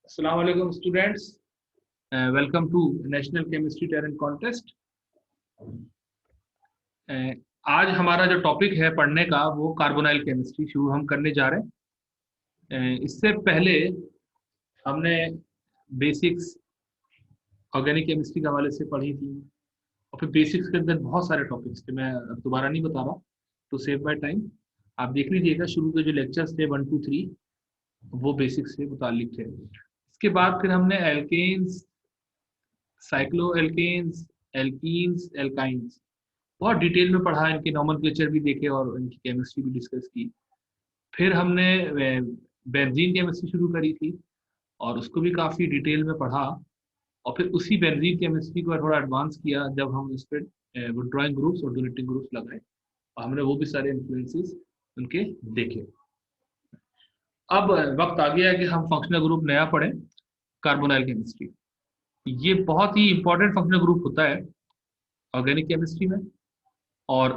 अस्सलाम वालेकुम students, welcome to national chemistry talent contest. आज हमारा जो टॉपिक है पढ़ने का वो कार्बोनाइल केमिस्ट्री शुरू हम करने जा रहे हैं। इससे पहले हमने बेसिक्स ऑर्गेनिक केमिस्ट्री के हवाले से पढ़ी थी और फिर बेसिक्स के अंदर बहुत सारे टॉपिक्स थे। मैं अब दोबारा नहीं बता रहा टू सेव माई टाइम। आप देख लीजिएगा, शुरू के जो लेक्चर्स थे 1 2 3 वो बेसिक्स से मुतालिक थे। इसके बाद फिर हमने alkanes, cyclo alkanes, alkenes, alkynes बहुत डिटेल में पढ़ा, इनके नॉमेनक्लेचर भी देखे और इनकी केमिस्ट्री भी डिस्कस की। फिर हमने बेंजीन केमिस्ट्री शुरू करी थी और उसको भी काफ़ी डिटेल में पढ़ा। और फिर उसी बेंजीन केमिस्ट्री को थोड़ा एडवांस किया जब हम इस पर विड्रॉइंग ग्रुप्स और डोनेटिंग ग्रुप्स लगाए और हमने वो भी सारे इन्फ्लुएंसेस उनके देखे। अब वक्त आ गया है कि हम फंक्शनल ग्रुप नया पढ़ें, कार्बोनाइल केमिस्ट्री। ये बहुत ही इंपॉर्टेंट फंक्शनल ग्रुप होता है ऑर्गेनिक केमिस्ट्री में और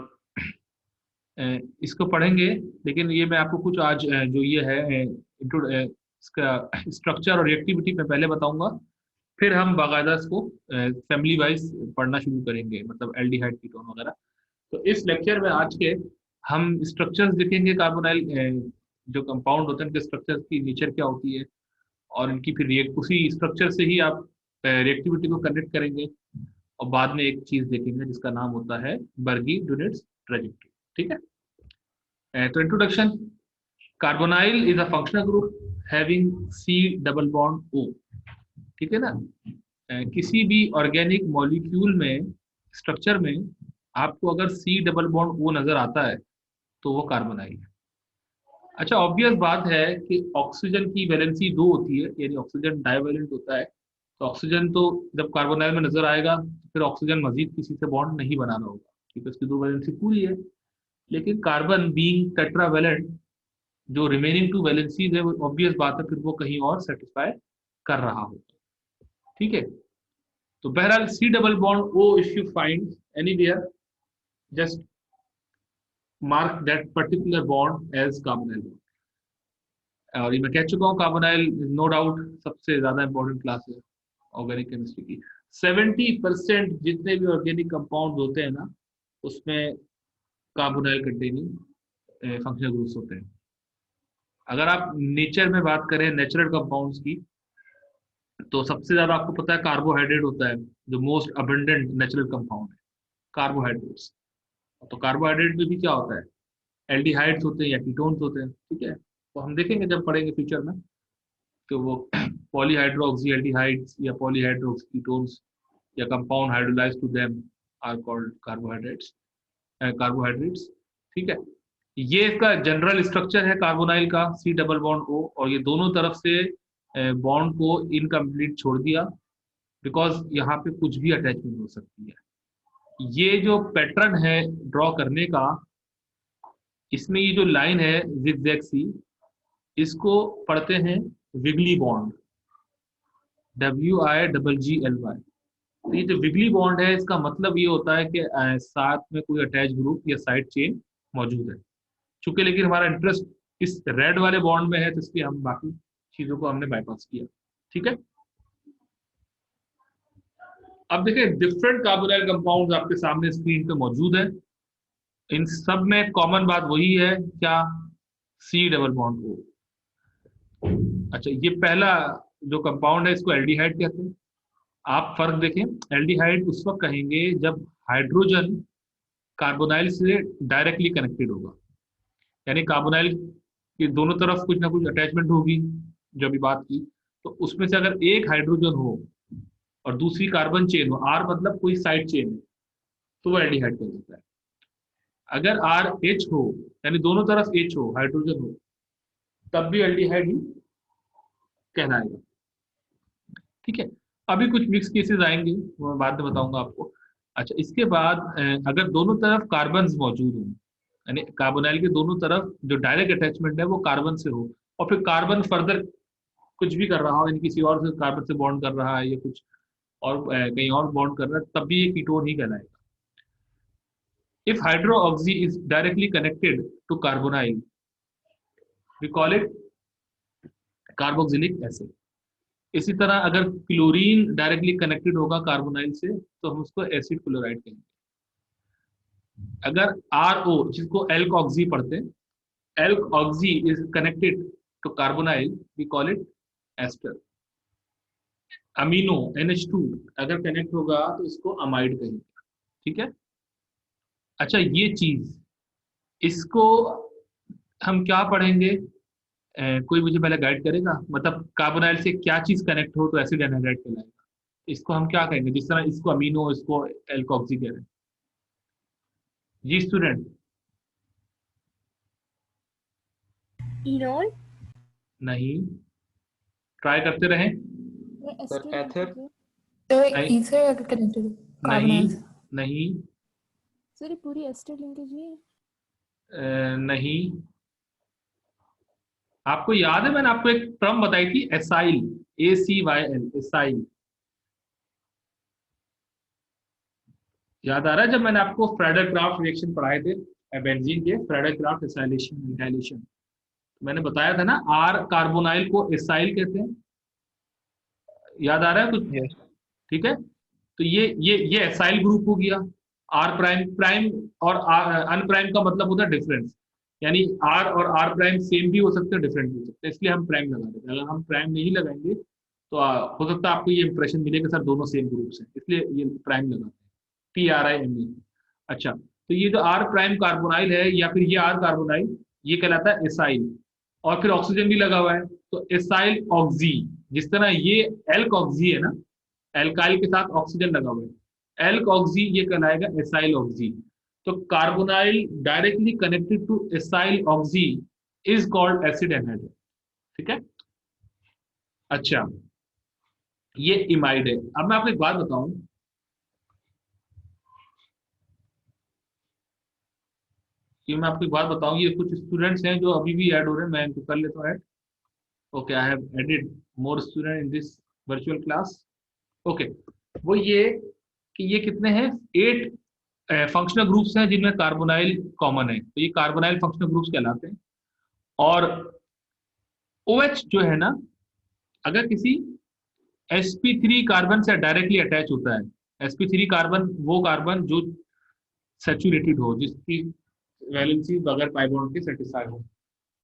इसको पढ़ेंगे। लेकिन ये मैं आपको कुछ आज जो ये है इसका स्ट्रक्चर और रिएक्टिविटी मैं पहले बताऊंगा, फिर हम बाकायदा इसको फैमिली वाइज पढ़ना शुरू करेंगे, मतलब एल्डिहाइड कीटोन वगैरह। तो इस लेक्चर में आज के हम स्ट्रक्चर्स देखेंगे कार्बोनाइल जो कंपाउंड होते हैं उनके स्ट्रक्चर की नेचर क्या होती है और इनकी फिर उसी स्ट्रक्चर से ही आप रिएक्टिविटी को कनेक्ट करेंगे और बाद में एक चीज देखेंगे जिसका नाम होता है बर्गी-डुनिट्ज ट्रेजेक्टरी। ठीक है, तो introduction. Carbonyl is a functional group having C double bond O. ठीक है ना। किसी भी ऑर्गेनिक मॉलिक्यूल में स्ट्रक्चर में आपको अगर सी डबल बॉन्ड ओ नजर आता है तो वो कार्बोनाइल है। अच्छा, ऑब्वियस बात है कि ऑक्सीजन की वैलेंसी 2 होती है, यानी ऑक्सीजन डाइवैलेंट होता है। तो ऑक्सीजन तो जब कार्बोनाइल में नजर आएगा तो फिर ऑक्सीजन मजीद किसी से बॉन्ड नहीं बनाना होगा क्योंकि उसकी 2 वैलेंसी पूरी है। लेकिन कार्बन बीइंग टेट्रावैलेंट, जो रिमेनिंग 2 वैलेंसीज है, वो ऑब्वियस बात है फिर वो कहीं और सेटिस्फाई कर रहा होगा। ठीक है। तो बहरहाल C double bond O if you find anywhere, just mark that particular bond as carbonyl. और ये मैं कह चुका हूँ, कार्बोनाइल नो डाउट सबसे ज्यादा इंपॉर्टेंट क्लास है ऑर्गेनिक केमिस्ट्री की। 70% जितने भी ऑर्गेनिक कंपाउंड होते हैं ना, उसमें कार्बोनाइल कंटेनिंग फंक्शनल ग्रुप्स होते हैं। अगर आप नेचर में बात करें नेचुरल कंपाउंड्स की, तो सबसे ज्यादा आपको पता है कार्बोहाइड्रेट होता है, जो मोस्ट अबंडेंट नेचुरल कंपाउंड है, कार्बोहाइड्रेट्स। तो कार्बोहाइड्रेट में भी क्या होता है, एल्डिहाइड्स होते हैं या कीटोन्स होते हैं। ठीक है, तो हम देखेंगे जब पढ़ेंगे फ्यूचर में कि वो पॉलीहाइड्रोक्सी एल्डिहाइड्स या पॉलीहाइड्रोक्सी कीटोन्स या compound hydrolysed to them are called carbohydrates. ठीक है, ये इसका जनरल स्ट्रक्चर है कार्बोनाइल का, सी डबल बॉन्ड ओ, और ये दोनों तरफ से बॉन्ड को इनकम्प्लीट छोड़ दिया बिकॉज यहाँ पे कुछ भी अटैचमेंट हो सकती है। ये जो पैटर्न है ड्रॉ करने का, इसमें ये जो लाइन है जिगजैग सी, इसको पढ़ते हैं विगली बॉन्ड, WIGGLY। तो ये जो विगली बॉन्ड है इसका मतलब ये होता है कि साथ में कोई अटैच ग्रुप या साइड चेन मौजूद है। चूंकि लेकिन हमारा इंटरेस्ट इस रेड वाले बॉन्ड में है तो इसलिए हम बाकी चीजों को हमने बाईपास किया। ठीक है, अब देखिए डिफरेंट कार्बोनाइल कंपाउंड्स आपके सामने स्क्रीन पे मौजूद है। इन सब में कॉमन बात वही है, क्या, सी डबल बॉन्ड ओ। अच्छा, ये पहला जो कंपाउंड है इसको एल्डिहाइड कहते हैं। आप फर्क देखें, एल्डिहाइड उस वक्त कहेंगे जब हाइड्रोजन कार्बोनाइल से डायरेक्टली कनेक्टेड होगा, यानी कार्बोनाइल के दोनों तरफ कुछ ना कुछ अटैचमेंट होगी, जो अभी बात की। तो उसमें से अगर एक हाइड्रोजन हो और दूसरी कार्बन चेन हो, आर मतलब कोई साइड चेन है, तो वो एल्डिहाइड कहलाता है। अगर आर एच हो, यानी दोनों तरफ एच हो, हाइड्रोजन हो, तब भी एल्डिहाइड ही कहलाएगा। ठीक है, अभी कुछ मिक्स केसेस आएंगे वो मैं बाद में बताऊंगा आपको। अच्छा, इसके बाद अगर दोनों तरफ कार्बन मौजूद हो, यानी कार्बोनाइल के दोनों तरफ जो डायरेक्ट अटैचमेंट है वो कार्बन से हो, और फिर कार्बन फर्दर कुछ भी कर रहा हो, यानी किसी और से कार्बन से बॉन्ड कर रहा है या कुछ और कहीं और बॉन्ड कर रहा है, तब भी ये कीटोन ही कहलाएगा। If hydroxy is directly connected to carbonyl, we call it carboxylic acid. इसी तरह अगर क्लोरीन डायरेक्टली कनेक्टेड होगा कार्बोनाइल से तो हम उसको एसिड क्लोराइड कहेंगे। अगर RO, जिसको एल्क ऑक्सी पढ़ते हैं, alkoxy is connected to carbonyl, we call it ester. Amino NH2 अगर कनेक्ट होगा तो इसको अमाइड कहेंगे। ठीक है। अच्छा, ये चीज, इसको हम क्या पढ़ेंगे? कोई मुझे पहले गाइड करेगा? मतलब कार्बोनाइल से क्या चीज कनेक्ट हो तो एसिड एनहाइड्राइड कहलाएगा? इसको हम क्या कहेंगे? जिस तरह इसको अमीनो, इसको एल्कोक्सी कह रहे हैं। जी स्टूडेंट। इनोल। नहीं, ट्राई करते रहें। सर एथर। तो नहीं ईथर अगर कनेक्टेड नहीं कार्बोनाइल। नहीं सर ये पूरी एस्टर लिंकेज नहीं है? नहीं। आपको याद है मैंने आपको एक टर्म बताई थी, एसाइल, ACYL, एसाइल। याद आ रहा है जब मैंने आपको फ्राइडल क्राफ्ट रिएक्शन पढ़ाए थे बेंजीन के, फ्राइडल क्राफ्ट एसाइलेशन इनहाइलेशन, मैंने बताया था ना आर कार्बोनाइल को एसाइल कहते हैं। याद आ रहा है कुछ? यस। ठीक है। तो ये एसाइल ग्रुप हो गया। आर प्राइम, प्राइम और अनप्राइम का मतलब होता है डिफरेंस, यानी आर और आर प्राइम सेम भी हो सकते हैं, डिफरेंट भी हो सकते हैं, इसलिए हम प्राइम लगा देते हैं। अगर हम प्राइम नहीं लगाएंगे तो हो सकता है आपको ये इंप्रेशन मिलेगा सर दोनों सेम ग्रुप्स हैं, इसलिए ये प्राइम लगाते हैं, PRIME। अच्छा, तो ये जो आर प्राइम कार्बोनाइल है या फिर ये आर कार्बोनाइल, ये कहलाता है एसाइल। और फिर ऑक्सीजन भी लगा हुआ है तो एसाइल ऑक्सी। जिस तरह ये एल्क ऑक्सी है ना, एल्काइल के साथ ऑक्सीजन लगा हुआ है, एल्क ऑक्सी, ये कहलाएगा एसाइल ऑक्सी। तो carbonyl directly connected to acyloxy is called acid anhydride. ठीक है। अच्छा, ये इमाइड है। अब मैं आपको एक बात बताऊं, ये कुछ स्टूडेंट्स हैं जो अभी भी ऐड हो रहे हैं, मैं इनको कर लेता हूँ add. Okay, I have added more student in this virtual class. Okay, वो ये कि ये कितने हैं? 8 फंक्शनल ग्रुप्स हैं जिनमें कार्बोनाइल कॉमन है, तो ये कार्बोनाइल फंक्शनल ग्रुप्स कहलाते हैं। और OH जो है ना, अगर किसी sp3 कार्बन से डायरेक्टली अटैच होता है, sp3 कार्बन वो कार्बन जो सैचुरेटेड हो, जिसकी वैलेंसी बगैर पाई बॉन्ड के सेटिस्फाई हो,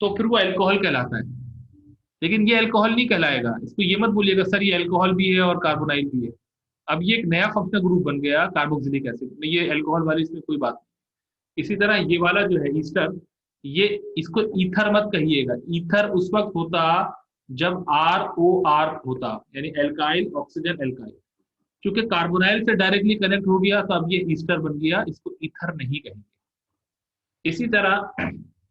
तो फिर वो अल्कोहल कहलाता है। लेकिन ये अल्कोहल नहीं कहलाएगा, इसको ये मत बोलिएगा सर ये अल्कोहल भी है और कार्बोनाइल भी है। अब ये एक नया फंक्शनल ग्रुप बन गया कार्बोक्सिलिक एसिड, ये अल्कोहल वाली इसमें कोई बात नहीं। इसी तरह ये वाला जो है ईस्टर, ये इसको ईथर मत कहिएगा। ईथर उस वक्त होता जब ROR होता, यानी एल्काइल ऑक्सीजन एल्काइल। क्योंकि कार्बोनाइल से डायरेक्टली कनेक्ट हो गया तो अब ये ईस्टर बन गया, इसको ईथर नहीं कहेंगे। इसी तरह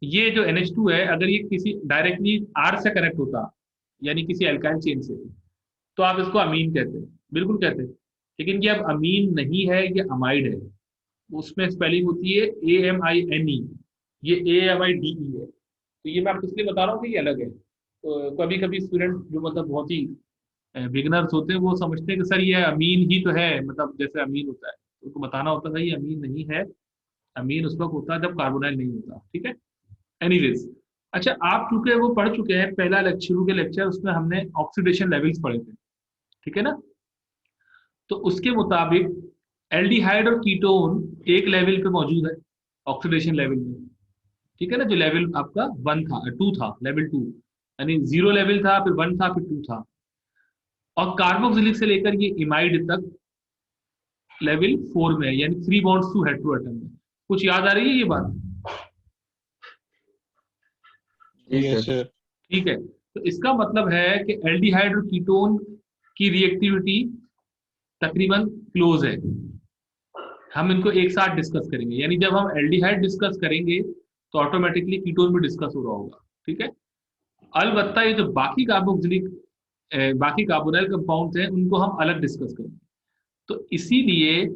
ये जो NH2 है, अगर ये किसी डायरेक्टली R से कनेक्ट होता, यानी किसी एल्काइल चेन से, तो आप इसको अमीन कहते हैं, बिल्कुल कहते हैं। लेकिन ये अब अमीन नहीं है, ये अमाइड है। उसमें स्पेलिंग होती है AMINE, ये AMIDE है। तो ये मैं आपको इसलिए बता रहा हूँ कि ये अलग है। तो कभी कभी स्टूडेंट जो मतलब बहुत ही बिगनर्स होते हैं वो समझते हैं कि सर ये अमीन ही तो है, मतलब जैसे अमीन होता है, तो उनको बताना होता है ये अमीन नहीं है। अमीन उस वक्त होता है जब कार्बोनाइल नहीं होता। ठीक है। एनीवेज, अच्छा, आप चूंकि वो पढ़ चुके हैं पहला लेक्चर, शुरू के लेक्चर, उसमें हमने ऑक्सीडेशन लेवल्स पढ़े थे, ठीक है ना? तो उसके मुताबिक एल्डिहाइड और कीटोन एक लेवल पे मौजूद है ऑक्सीडेशन लेवल में, ठीक है ना? जो लेवल आपका 1 था, 2 था, लेवल 2, यानी 0 लेवल था, फिर 1 था, फिर 2 था। और कार्बोक्सिलिक से लेकर ये इमाइड तक लेवल 4 में है, यानी 3 बॉन्ड्स टू हेटेरो एटम में। कुछ याद आ रही है ये बात? Yes sir. ठीक है। तो इसका मतलब है कि एल्डिहाइड और कीटोन की रिएक्टिविटी तकरीबन क्लोज है। हम इनको एक साथ डिस्कस करेंगे, यानी जब हम एल्डिहाइड डिस्कस करेंगे तो ऑटोमेटिकली कीटोन भी डिस्कस हो रहा होगा। ठीक है। अलबत्ता ये जो बाकी कार्बोक्सिलिक बाकी कार्बोनाइल कंपाउंड्स हैं उनको हम अलग डिस्कस करेंगे। तो इसीलिए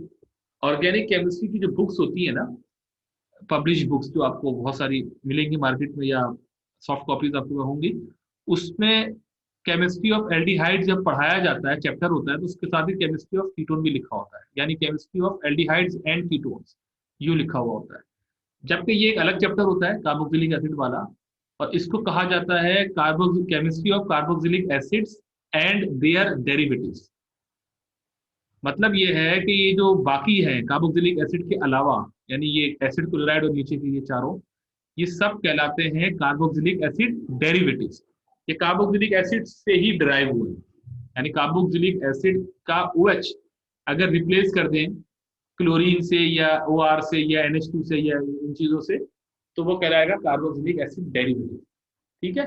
ऑर्गेनिक केमिस्ट्री की जो बुक्स होती है ना, पब्लिश बुक्स जो आपको बहुत सारी मिलेंगी मार्केट में या सॉफ्ट कॉपीज आपको होंगी, उसमें केमिस्ट्री ऑफ एल्डिहाइड जब पढ़ाया जाता है, चैप्टर होता है, तो उसके साथ ही केमिस्ट्री ऑफ कीटोन भी लिखा होता है, यानी chemistry of aldehydes and ketones you लिखा हुआ होता है। जबकि ये एक अलग चैप्टर होता है कार्बोक्सिलिक एसिड वाला, और इसको कहा जाता है chemistry of carboxylic acids and their derivatives. मतलब ये है कि ये जो बाकी है कार्बोक्सिलिक एसिड के अलावा, यानी ये एसिड क्लोराइड और नीचे के ये चारों, ये सब कहलाते हैं कार्बोक्सिलिक एसिड डेरिवेटिव्स। ये कार्बोक्सिलिक एसिड से ही डिराइव हुए हैं। यानी कार्बोक्सिलिक एसिड का OH अगर रिप्लेस कर दें क्लोरीन से या OR से या NH2 से या इन चीजों से, तो वो कहलाएगा कार्बोक्सिलिक एसिड डेरिवेटिव। ठीक है,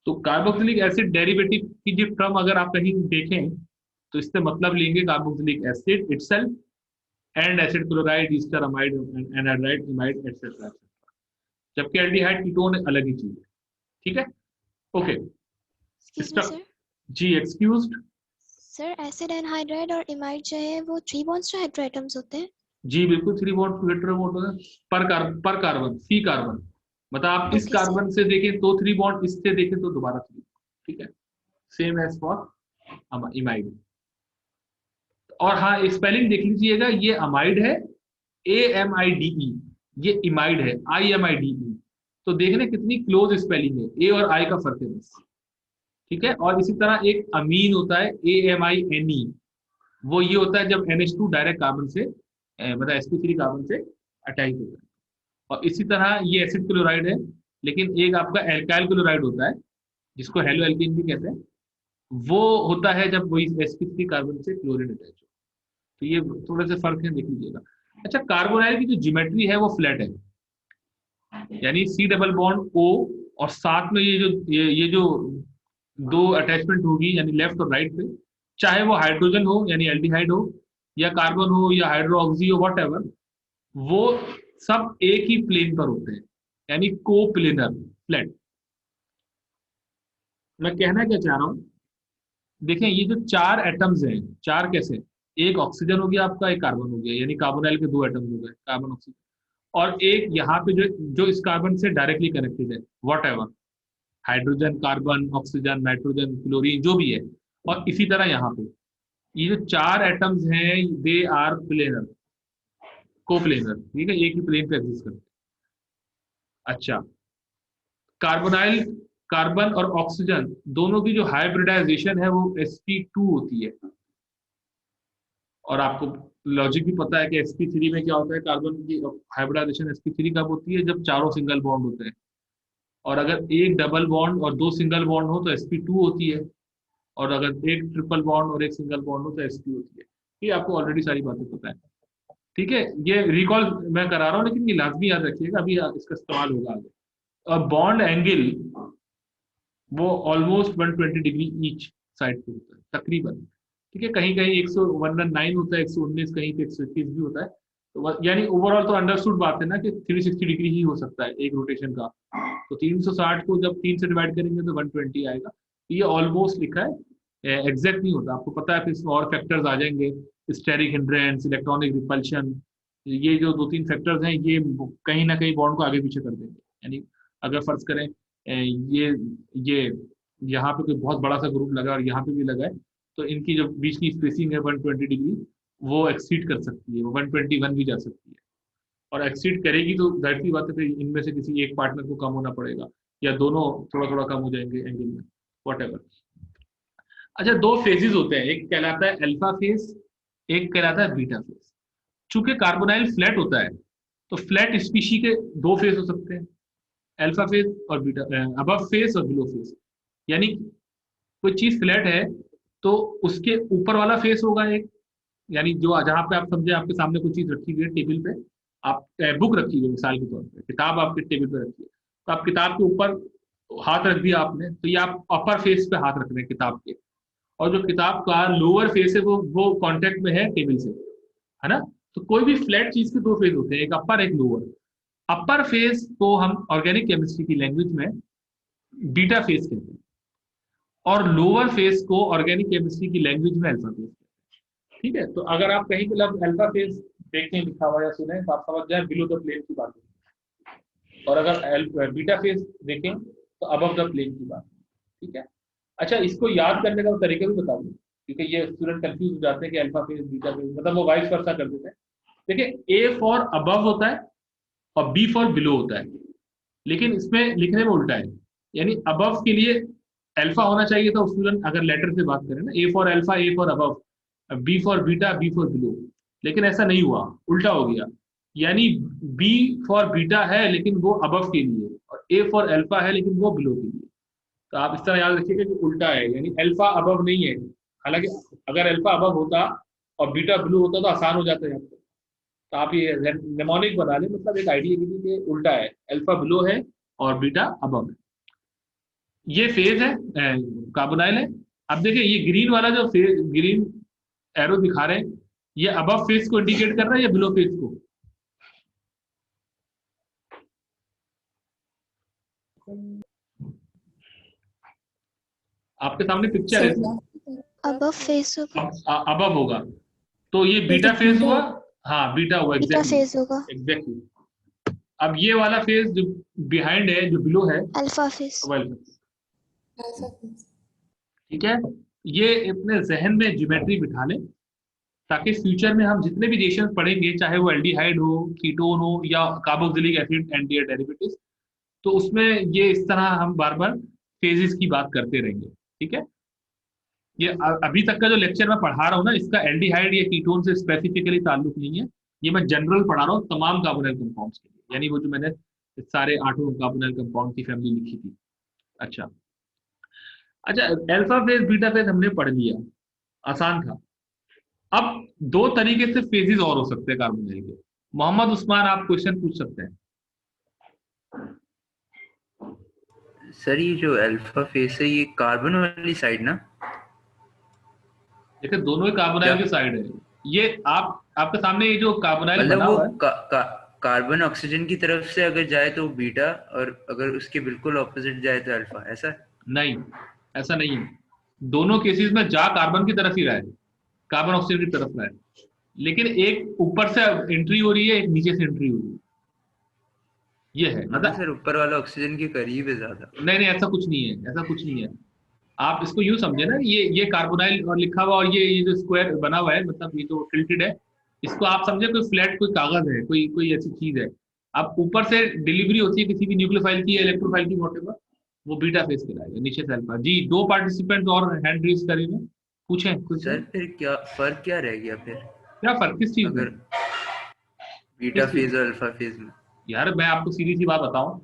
तो कार्बोक्सिलिक एसिड डेरिवेटिव की जो टर्म अगर आप कहीं देखें तो इससे मतलब लेंगे carboxylic acid itself and acid chloride, ester, amide, anhydride, imide, etcetera. जबकि एल्डिहाइड कीटोन अलग ही चीज है। ठीक है, ओके। Excuse me sir. जी एक्सक्यूज्ड। सर एसिड एनहाइड्राइड और इमाइड जो है वो 3 बॉन्ड्स जो हेटेरोएटम्स होते हैं। जी बिल्कुल, 3 बॉन्ड हेटेरो बॉन्ड होता है पर कार्बन, सी कार्बन। मतलब आप इस Okay, कार्बन से देखें तो 3 बॉन्ड, इससे देखें तो दोबारा 3। ठीक है, सेम एज फॉर इमाइड। और हाँ, स्पेलिंग देख लीजिएगा, ये अमाइड है AMIDE, ये इमाइड है IMIDE। तो देखने कितनी क्लोज स्पेलिंग है, ए और आई का फर्क है बस। ठीक है, और इसी तरह एक अमीन होता है AMINE, वो ये होता है जब NH2 डायरेक्ट कार्बन से मतलब sp3 कार्बन से अटैच होता है। और इसी तरह ये एसिड क्लोराइड है, लेकिन एक आपका एल्काइल क्लोराइड होता है जिसको हेलो एल्कीन भी कहते हैं, वो होता है जब वही sp3 कार्बन से क्लोरीन अटैच हो। तो ये थोड़े से फर्क है, देख लीजिएगा। अच्छा, कार्बोनाइल की जो ज्योमेट्री है वो फ्लैट है, यानी C डबल बॉन्ड O और साथ में ये जो दो अटैचमेंट होगी यानी लेफ्ट और राइट पे, चाहे वो हाइड्रोजन हो यानी एल्डिहाइड हो, या कार्बन हो या हाइड्रोक्सी हो, वट एवर, वो सब एक ही प्लेन पर होते हैं, यानी कोप्लेनर फ्लैट। मैं कहना क्या चाह रहा हूं, देखें ये जो 4 एटम्स हैं, 4 कैसे, एक ऑक्सीजन हो गया आपका, एक कार्बन हो गया, यानी कार्बोनाइल के 2 एटम्स हो गए, कार्बन ऑक्सीजन, और एक यहाँ पे जो इस कार्बन से डायरेक्टली कनेक्टेड है, what ever, hydrogen, carbon, oxygen, nitrogen, chlorine, जो भी है। और इसी तरह यहाँ पे ये जो 4 एटम्स हैं, दे आर प्लेनर, कोप्लेनर। ठीक है, एक ही प्लेन पे एग्जिस्ट करते हैं। अच्छा, कार्बोनाइल, कार्बन और ऑक्सीजन दोनों की जो हाइब्रिडाइजेशन है वो sp2 होती है। और आपको लॉजिक भी पता है कि sp3 में क्या होता है, कार्बन की हाइब्रिडाइजेशन sp3 कब होती है, जब चारों सिंगल बॉन्ड होते हैं। और अगर एक डबल बॉन्ड और 2 सिंगल बॉन्ड हो तो sp2 होती है, और अगर एक ट्रिपल बॉन्ड और एक सिंगल बॉन्ड हो तो sp होती है। ये आपको ऑलरेडी सारी बातें पता है। ठीक है, ये रिकॉल मैं करा रहा हूँ, लेकिन ये लाजमी याद रखिएगा, अभी इसका इस्तेमाल होगा आगे। और बॉन्ड एंगल वो ऑलमोस्ट 120 डिग्री ईच साइड पे होता है तकरीबन। ठीक है, कहीं कहीं 119 होता है, 119 कहीं पे 121 भी होता है। तो यानी ओवरऑल तो अंडरस्टूड बात है ना कि 360 डिग्री ही हो सकता है एक रोटेशन का। तो 360 को जब 3 से डिवाइड करेंगे तो 120 आएगा। तो ये ऑलमोस्ट लिखा है, एग्जैक्ट नहीं होता। आपको पता है फिर इसमें और फैक्टर्स आ जाएंगे, स्टेरिक हिंड्रेंस, इलेक्ट्रॉनिक रिपल्शन, ये जो 2-3 फैक्टर्स हैं ये कहीं ना कहीं बॉन्ड को आगे पीछे कर देंगे। यानी अगर फर्ज करें ये यहाँ पे कोई बहुत बड़ा सा ग्रुप लगा और यहाँ पे भी लगा है, तो इनकी जो बीच की स्पेसिंग है 120 डिग्री, वो एक्सीड कर सकती है, वो 121 भी जा सकती है। और एक्सीड करेगी तो जाहिर सी बात है फिर इनमें से किसी एक पार्टनर को कम होना पड़ेगा, या दोनों थोड़ा थोड़ा कम हो जाएंगे एंगल में, वॉट एवर। अच्छा, 2 फेजेस होते हैं, एक कहलाता है अल्फा फेज, एक कहलाता है बीटा फेज। चूंकि कार्बोनाइल फ्लैट होता है तो फ्लैट स्पीशी के 2 फेज हो सकते हैं, अल्फा फेज और बीटा, अबव फेज और बिलो फेज। यानी कोई चीज फ्लैट है तो उसके ऊपर वाला फेस होगा एक, यानी जो जहां पे आप समझे आपके सामने कोई चीज रखी हुई है टेबल पे, आप बुक रखी हुई है मिसाल के तौर पे, किताब आपके टेबल पे रखी है, तो आप किताब के ऊपर हाथ रख दिया आपने, तो ये आप अपर फेस पे हाथ रख रहे हैं किताब के, और जो किताब का लोअर फेस है वो कांटेक्ट में है टेबल से, है ना। तो कोई भी फ्लैट चीज के 2 फेज होते हैं, एक अपर एक लोअर। अपर फेज को हम ऑर्गेनिक केमिस्ट्री की लैंग्वेज में बीटा फेज कहते हैं, और लोअर फेज को ऑर्गेनिक केमिस्ट्री की लैंग्वेज में अल्फा फेज कहते हैं। ठीक है, तो अगर आप कहीं पे लफ्ज अल्फा फेज देखें लिखा हुआ या सुने तो आप समझ जाए बिलो द प्लेन की बात है, और अगर बीटा फेज देखें तो अबव द प्लेन की बात है। ठीक है, अच्छा इसको याद करने का तरीका भी बता दूं, क्योंकि ये स्टूडेंट कंफ्यूज हो जाते हैं कि अल्फा फेज बीटा फेज, मतलब वो वाइस वर्सा कर देते हैं। देखिए, ए फॉर अबव होता है और बी फॉर बिलो होता है, लेकिन इसमें लिखने में उल्टा है, यानी अबव के लिए अल्फा होना चाहिए था स्टूडेंट, अगर लेटर से बात करें ना, A for alpha, A for above, B for beta, B for below. लेकिन ऐसा नहीं हुआ, उल्टा हो गया। यानी बी फॉर बीटा है लेकिन वो अबव के लिए, और ए फॉर अल्फा है लेकिन वो बिलो के लिए। तो आप इस तरह याद रखिएगा कि उल्टा है, यानी अल्फा अबव नहीं है। हालांकि अगर अल्फा अबव होता और बीटा बिलो होता तो आसान हो जाता है आपको। तो आप ये नेमोनिक बना लें, मतलब एक आइडिया कीजिए कि उल्टा है, अल्फा बिलो है और बीटा अबव है। ये फेज है, कार्बोनाइल है। अब देखिए ये ग्रीन वाला जो फेज, ग्रीन एरो दिखा रहे हैं, ये अबव फेज को इंडिकेट कर रहा है या बिलो फेज को? आपके सामने पिक्चर है, above face होगा, अबव होगा, तो ये बीटा फेज हुआ। हाँ बीटा हुआ, बीटा एग्जैक्टली फेज होगा, एग्जैक्टली। अब ये वाला फेज जो बिहाइंड है, जो बिलो है, अल्फा फेज। ठीक है। ये अपने जहन में ज्योमेट्री बिठा लें, ताकि फ्यूचर में हम जितने भी रिएक्शन पढ़ेंगे, चाहे वो एल्डिहाइड हो, कीटोन हो, या carboxylic acid and their derivatives, तो उसमें ये इस तरह हम बार बार फेजेस की बात करते रहेंगे। ठीक है। ये अभी तक का जो लेक्चर मैं पढ़ा रहा हूँ ना, इसका एल्डिहाइड या कीटोन से स्पेसिफिकली ताल्लुक नहीं है। ये मैं जनरल पढ़ा रहा हूँ तमाम कार्बोनाइल कंपाउंड्स के लिए, यानी वो जो मैंने सारे 8 कार्बोनाइल कंपाउंड की फैमिली लिखी थी। अच्छा अच्छा, अल्फा फेज बीटा फेज हमने पढ़ लिया, आसान था। अब दो तरीके से फेजेस और हो सकते हैं कार्बोनाइल के। मोहम्मद उस्मान, आप क्वेश्चन पूछ सकते हैं। सर ये जो अल्फा फेस है, ये कार्बन वाली साइड ना? देखिए दोनों ही कार्बोनाइल की साइड है। ये आपके सामने ये जो कार्बोनाइल मतलब बना वो हुआ है, कार्बन ऑक्सीजन की तरफ से अगर जाए तो बीटा, और अगर उसके बिल्कुल ऑपोजिट जाए तो अल्फा, ऐसा? नहीं ऐसा नहीं है। दोनों केसेस में जा कार्बन की तरफ ही रहा है, कार्बन ऑक्सीजन की तरफ रहा है, लेकिन एक ऊपर से एंट्री हो रही है, एक नीचे से एंट्री हो रही है। ये है मतलब सर ऊपर वाला ऑक्सीजन के करीब है ज्यादा। नहीं नहीं, ऐसा कुछ नहीं है, ऐसा कुछ नहीं है। आप इसको यूं समझे ना, ये कार्बोनाइल और लिखा हुआ, और ये जो स्क्वायर बना हुआ है, मतलब ये तो टिल्टेड है, इसको आप समझे कोई फ्लैट, कोई कागज है, कोई कोई ऐसी चीज है। अब ऊपर से डिलीवरी होती है किसी भी न्यूक्लियोफाइल की या इलेक्ट्रोफाइल की, वॉटेवर, वो बीटा फेज कहलाएगा, नीचे से अल्फा। जी, दो पार्टिसिपेंट और हैंड रेज करेंगे, पूछें कुछ। सर फिर क्या फर्क क्या रह गया फिर, क्या फर्क किस चीज में? अगर बीटा किस चीज फेज और अल्फा फेज में? यार मैं आपको सीधी सी बात बताऊं,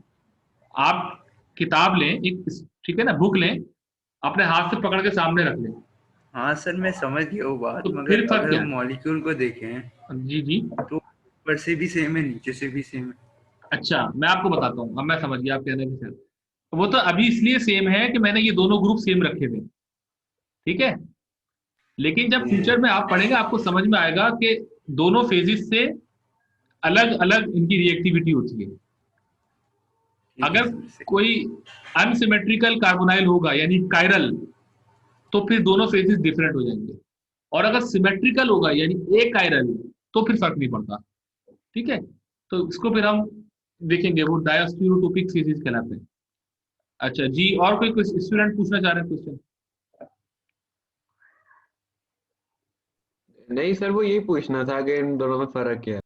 आप किताब लें एक, ठीक है ना, बुक लें, अपने हाथ से पकड़ के सामने रख लें, हाँ सर मैं समझ गया वो बात, तो मगर फिर फर्क अगर क्या हम है? मॉलिक्यूल को देखें जी जी। तो ऊपर से भी सेम है, नीचे से भी सेम है। अच्छा मैं आपको बताता हूँ, अब मैं समझ गया आप कहने के साथ। वो तो अभी इसलिए सेम है कि मैंने ये दोनों ग्रुप सेम रखे थे, ठीक है। लेकिन जब फ्यूचर में आप पढ़ेंगे आपको समझ में आएगा कि दोनों फेजिस से अलग अलग इनकी रिएक्टिविटी होती है। अगर कोई अनसिमेट्रिकल कार्बोनाइल होगा यानी कायरल, तो फिर दोनों फेजेस डिफरेंट हो जाएंगे, और अगर सिमेट्रिकल होगा यानी ए कायरल, तो फिर फर्क नहीं पड़ता। ठीक है, तो इसको फिर हम देखेंगे, वो डायस्टीरोटोपिक फेजेस कहलाते हैं। अच्छा जी, और कोई स्टूडेंट पूछना चाह रहे हैं क्वेश्चन? नहीं सर, वो यही पूछना था कि इन दोनों में फर्क क्या है।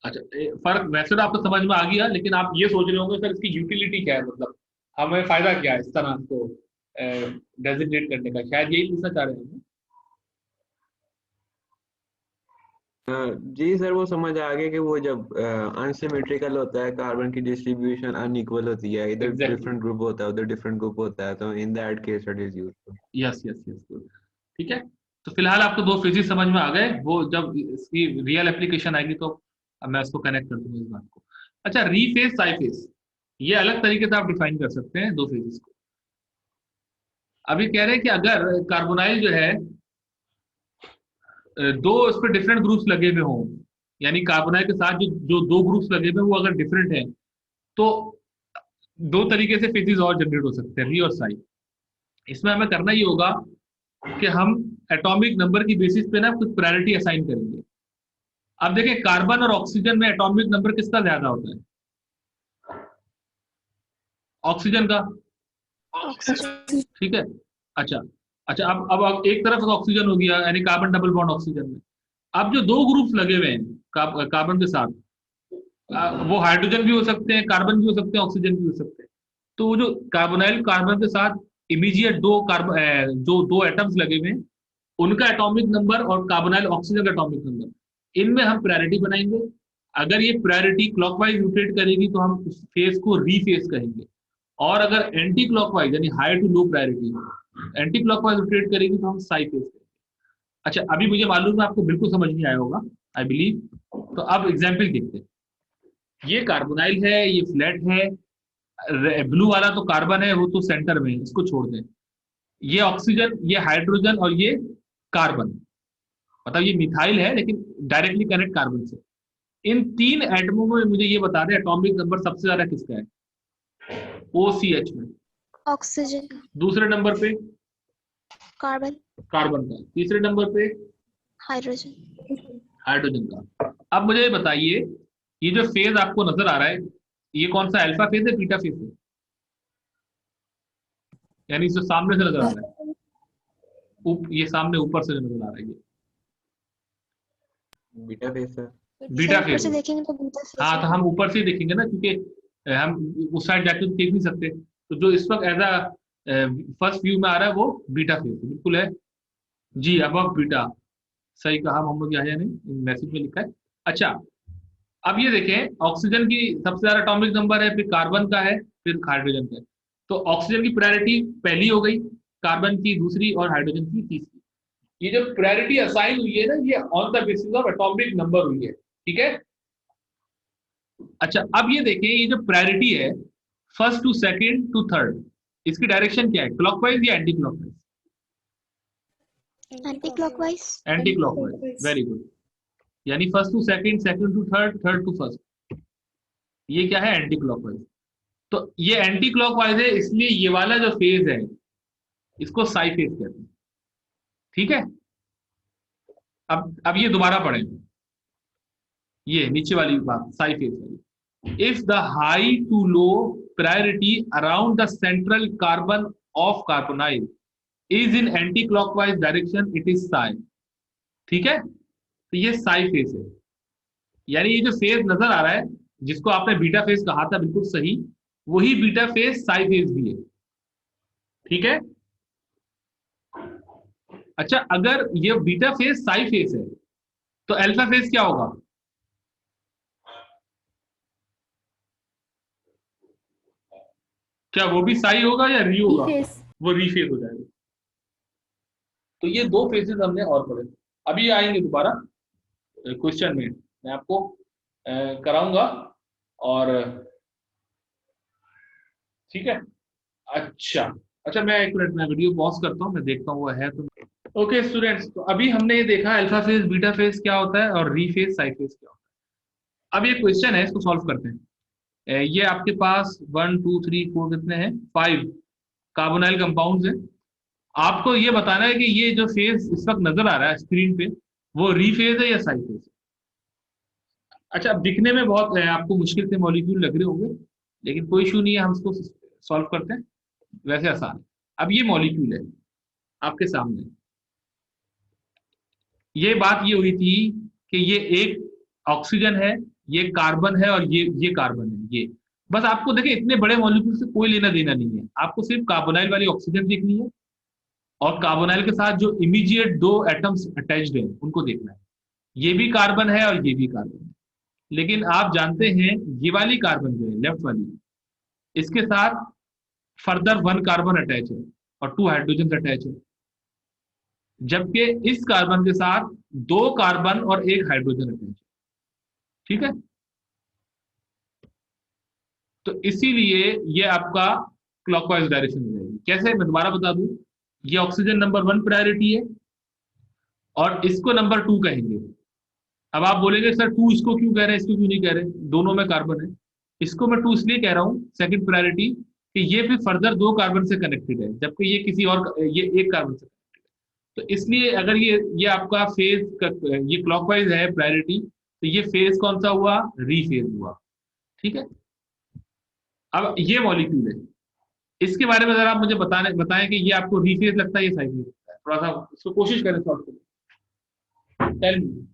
अच्छा फर्क वैसे तो आपको समझ में आ गया, लेकिन आप ये सोच रहे होंगे सर इसकी यूटिलिटी क्या है, मतलब हमें फायदा क्या है इस तरह को डेजिग्नेट करने का, शायद यही पूछना चाह रहे हैं। जी सर, वो समझ आ गया कि वो जब अनसिमेट्रिकल होता है, कार्बन की डिस्ट्रीब्यूशन अनइक्वल होती है, इधर डिफरेंट ग्रुप होता है, उधर डिफरेंट ग्रुप होता है, तो in that case it is useful. Yes yes yes, ठीक है। तो फिलहाल आपको दो फिजिक्स समझ में आ गए, वो जब इसकी रियल एप्लीकेशन आएगी तो अब मैं इसको कनेक्ट कर दूंगा इस बात को। अच्छा, रीफेज साइफेज, ये अलग तरीके से आप डिफाइन कर सकते हैं दो फेजेस को। अभी कह रहे हैं कि अगर कार्बोनाइल जो है दो उस पर डिफरेंट ग्रुप्स लगे हुए हों, यानी कार्बोनाइल के साथ जो जो दो ग्रुप्स लगे हुए वो अगर डिफरेंट है, तो दो तरीके से फेजेस और जनरेट हो सकते हैं, री और साई। इसमें हमें करना ही होगा कि हम एटॉमिक नंबर की बेसिस पे ना कुछ प्रायोरिटी असाइन करेंगे। अब देखिए कार्बन और ऑक्सीजन में एटॉमिक नंबर किसका ज्यादा होता है? ऑक्सीजन का, ठीक है। अच्छा अच्छा, अब एक तरफ ऑक्सीजन हो गया, यानी कार्बन डबल बॉन्ड ऑक्सीजन में। अब जो दो ग्रुप्स लगे हुए हैं कार्बन के साथ, वो हाइड्रोजन भी हो सकते हैं, कार्बन भी हो सकते हैं, ऑक्सीजन भी हो सकते हैं। तो वो जो कार्बोनाइल कार्बन के साथ इमीडिएट दो कार्बन जो दो एटम्स लगे हुए हैं उनका एटॉमिक नंबर और कार्बोनाइल ऑक्सीजन का एटॉमिक नंबर, इनमें हम प्रायोरिटी बनाएंगे। अगर ये प्रायोरिटी क्लॉकवाइज रोटेट करेगी तो हम उस फेज को रीफेज कहेंगे, और अगर एंटी क्लॉकवाइज यानी high to low priority anti clockwise rotate करेगी तो हम साई फेज कहेंगे। अच्छा, अभी मुझे मालूम है आपको बिल्कुल समझ नहीं आया होगा, आई बिलीव। तो अब एग्जाम्पल देखते हैं। ये कार्बोनाइल है, ये फ्लैट है, ब्लू वाला तो कार्बन है, वो तो सेंटर में है, इसको छोड़ दें। ये ऑक्सीजन, ये हाइड्रोजन और ये कार्बन, मतलब ये मिथाइल है लेकिन डायरेक्टली कनेक्ट कार्बन से। इन तीन एटमों में मुझे ये बता दें एटॉमिक नंबर सबसे ज्यादा किसका है? OCH में। ऑक्सीजन, दूसरे नंबर पे कार्बन, कार्बन का। तीसरे नंबर पे हाइड्रोजन। हाइड्रोजन का। अब मुझे ये बताइए, ये जो फेज आपको नजर आ रहा है, ये कौन सा अल्फा फेज है, बीटा फेज है? यानी जो सामने से नजर आ रहा है, ये सामने ऊपर से नजर आ रहा है, ये बीटा फेज सर। बीटा ऊपर फेज से है। देखेंगे तो बीटा फेज हाँ, तो है। हम ऊपर से ही देखेंगे ना, क्योंकि हम उस साइड जाके तो देख नहीं सकते। तो जो इस वक्त एज फर्स्ट व्यू में आ रहा है वो बीटा फेज बिल्कुल है जी। अब बीटा सही कहा मोहम्मद याहिया ने, मैसेज में लिखा है। अच्छा, अब ये देखें, ऑक्सीजन की सबसे ज्यादा एटॉमिक नंबर है, फिर कार्बन का है, फिर हाइड्रोजन का है। तो ऑक्सीजन की प्रायोरिटी पहली हो गई, कार्बन की दूसरी और हाइड्रोजन की तीसरी। ये जो प्रायोरिटी असाइन हुई है ना, ये on the basis of atomic number हुई है, ठीक है। अच्छा, अब ये देखें, ये जो प्रायोरिटी है first to second to third, इसकी डायरेक्शन क्या है, क्लॉकवाइज या anti clockwise? Anti clockwise. Anti clockwise, very good. यानी first to second, second to third, third to first, ये क्या है, एंटी क्लॉकवाइज। तो ये एंटी क्लॉकवाइज है, इसलिए ये वाला जो फेज है इसको साई फेज कहते हैं, ठीक है। अब ये दोबारा पढ़ें, ये नीचे वाली बात साई फेज वाली। If the high to low priority around the central carbon of carbonyl is in anti clockwise direction, it is si, ठीक है। तो ये साई फेज है। यानी ये जो फेज नजर आ रहा है, जिसको आपने बीटा फेज कहा था, बिल्कुल सही, वही बीटा फेज साई फेज भी है, ठीक है। अच्छा, अगर ये बीटा फेज साई फेज है तो अल्फा फेज क्या होगा? क्या वो भी साई होगा या री होगा? फेस वो री फेज हो जाएगा। तो ये दो फेजेस हमने और पढ़े। अभी आएंगे दोबारा क्वेश्चन में, मैं आपको कराऊंगा, और ठीक है। अच्छा अच्छा, मैं एक मिनट में वीडियो पॉज करता हूँ, मैं देखता हूँ वो है तो। ओके स्टूडेंट्स, तो अभी हमने ये देखा अल्फा फेज बीटा फेज क्या होता है और री फेज साई फेज क्या होता है। अब ये क्वेश्चन है, इसको सॉल्व करते हैं। ये आपके पास 1 2 3 4 कितने हैं, 5 कार्बोनाइल कंपाउंड्स हैं। आपको ये बताना है कि ये जो फेज इस वक्त नजर आ रहा है स्क्रीन पे, वो री फेज है या साई फेज है। अच्छा, अब दिखने में बहुत आपको मुश्किल से मॉलिक्यूल लग रहे होंगे, लेकिन कोई इशू नहीं है, हम इसको सॉल्व करते हैं, वैसे आसान है। अब ये मॉलिक्यूल है आपके सामने, ये बात ये हुई थी कि ये एक ऑक्सीजन है, ये कार्बन है, और ये कार्बन है। ये बस आपको देखिए, इतने बड़े मॉलिक्यूल से कोई लेना देना नहीं है, आपको सिर्फ कार्बोनाइल वाली ऑक्सीजन देखनी है, और कार्बोनाइल के साथ जो इमीडिएट दो एटम्स अटैच्ड है उनको देखना है। ये भी कार्बन है और ये भी कार्बन है, लेकिन आप जानते हैं ये वाली कार्बन जो है लेफ्ट वाली, इसके साथ फर्दर 1 कार्बन अटैच है और 2 हाइड्रोजन अटैच है, जबकि इस कार्बन के साथ 2 कार्बन और 1 हाइड्रोजन अटैच है, ठीक है। तो इसीलिए ये आपका क्लॉकवाइज डायरेक्शन हो जाएगी। कैसे, मैं दोबारा बता दूं, ये ऑक्सीजन नंबर 1 प्रायोरिटी है और इसको नंबर 2 कहेंगे। अब आप बोलेंगे सर 2 इसको क्यों कह रहे हैं, इसको क्यों नहीं कह रहे, दोनों में कार्बन है। इसको मैं 2 इसलिए कह रहा हूं सेकंड प्रायोरिटी, कि ये फिर फर्दर 2 कार्बन से कनेक्टेड है, जबकि ये किसी और, ये 1 कार्बन से कनेक्टेड है। तो इसलिए अगर ये आपका फेज का, ये क्लॉकवाइज है प्रायोरिटी, तो ये फेज कौन सा हुआ, री फेज हुआ, ठीक है। अब ये मॉलिक्यूल है, इसके बारे में जरा आप मुझे बताएं कि ये आपको री फेज लगता है या साई फेज लगता है, थोड़ा सा इसको कोशिश करें सॉल्व करने। Tell me.